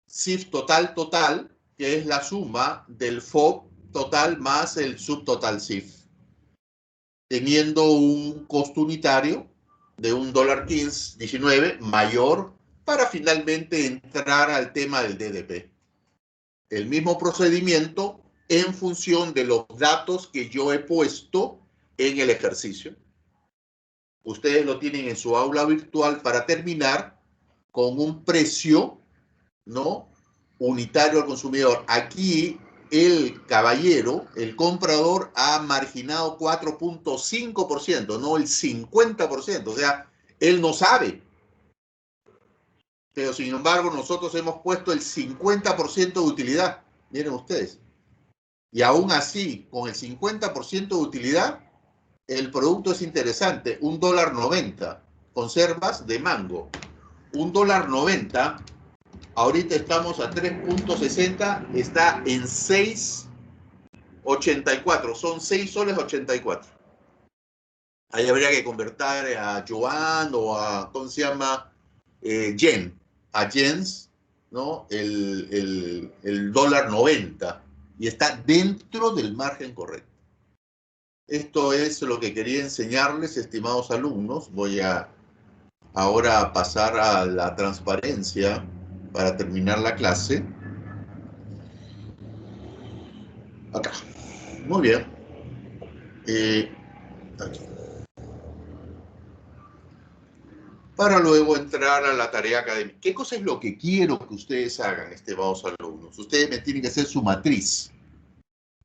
CIF total, que es la suma del FOB total más el subtotal CIF, teniendo un costo unitario de $1.1519 mayor para finalmente entrar al tema del DDP. El mismo procedimiento en función de los datos que yo he puesto en el ejercicio. Ustedes lo tienen en su aula virtual para terminar con un precio, ¿no?, unitario al consumidor. Aquí el caballero, el comprador, ha marginado 4.5%, no el 50%. O sea, él no sabe. Pero sin embargo, nosotros hemos puesto el 50% de utilidad. Miren ustedes. Y aún así, con el 50% de utilidad, el producto es interesante. $1.90. Conservas de mango. $1.90. Ahorita estamos a 3.60. Está en 6.84. Son 6 soles 84. Ahí habría que convertir a yuan o a, ¿cómo se llama? Yen. A yens, ¿no? El $1.90. Y está dentro del margen correcto. Esto es lo que quería enseñarles, estimados alumnos. Voy a ahora pasar a la transparencia para terminar la clase. Acá. Muy bien. Aquí. Para luego entrar a la tarea académica. ¿Qué cosa es lo que quiero que ustedes hagan, estimados alumnos? Ustedes me tienen que hacer su matriz.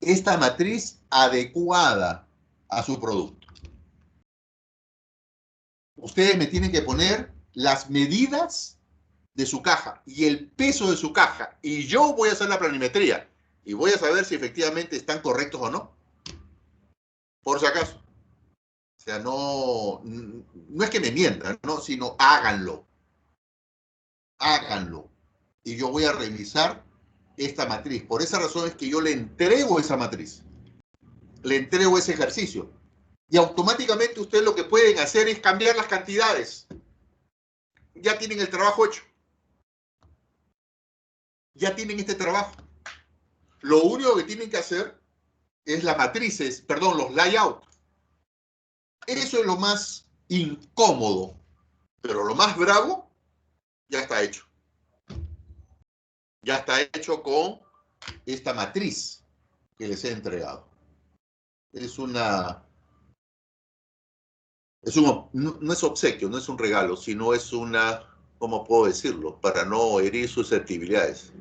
Esta matriz adecuada a su producto. Ustedes me tienen que poner las medidas de su caja y el peso de su caja. Y yo voy a hacer la planimetría. Y voy a saber si efectivamente están correctos o no. Por si acaso. O sea, no es que me mientan, ¿no? Sino háganlo. Háganlo. Y yo voy a revisar esta matriz. Por esa razón es que yo le entrego esa matriz. Le entrego ese ejercicio. Y automáticamente ustedes lo que pueden hacer es cambiar las cantidades. Ya tienen el trabajo hecho. Ya tienen este trabajo. Lo único que tienen que hacer es las matrices, perdón, los layouts. Eso es lo más incómodo. Pero lo más bravo ya está hecho. Ya está hecho con esta matriz que les he entregado. No es obsequio, no es un regalo, sino es una, ¿cómo puedo decirlo? Para no herir susceptibilidades.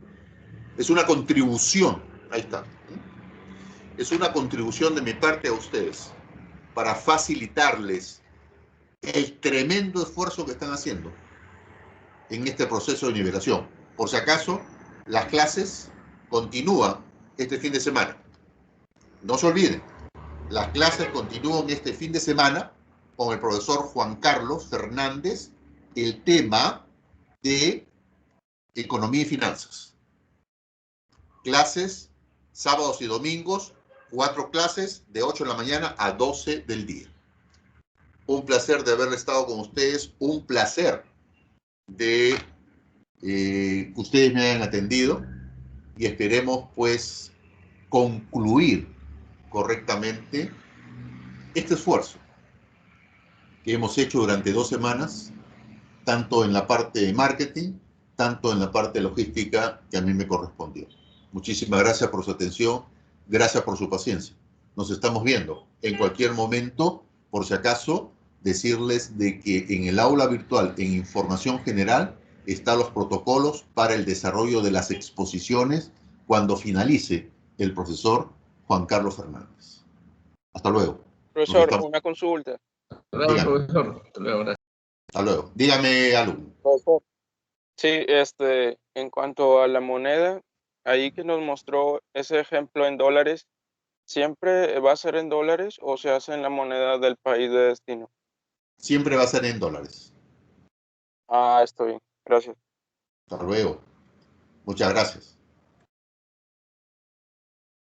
Es una contribución, ahí está. Es una contribución de mi parte a ustedes para facilitarles el tremendo esfuerzo que están haciendo en este proceso de nivelación. Por si acaso, las clases continúan este fin de semana. No se olviden, las clases continúan este fin de semana con el profesor Juan Carlos Fernández, el tema de economía y finanzas. Clases sábados y domingos, 4 clases de 8 de la mañana a 12 del día. Un placer de haber estado con ustedes, un placer de que ustedes me hayan atendido y esperemos pues concluir correctamente este esfuerzo que hemos hecho durante 2 semanas, tanto en la parte de marketing, tanto en la parte logística que a mí me correspondió. Muchísimas gracias por su atención, gracias por su paciencia. Nos estamos viendo en cualquier momento, por si acaso, decirles de que en el aula virtual, en información general, están los protocolos para el desarrollo de las exposiciones cuando finalice el profesor Juan Carlos Fernández. Hasta luego. Profesor, una consulta. Hasta luego, profesor. Hasta luego, gracias. Hasta luego. Dígame, alumno. Profesor. Sí, en cuanto a la moneda, ahí que nos mostró ese ejemplo en dólares, ¿siempre va a ser en dólares o se hace en la moneda del país de destino? Siempre va a ser en dólares. Ah, está bien. Gracias. Hasta luego. Muchas gracias.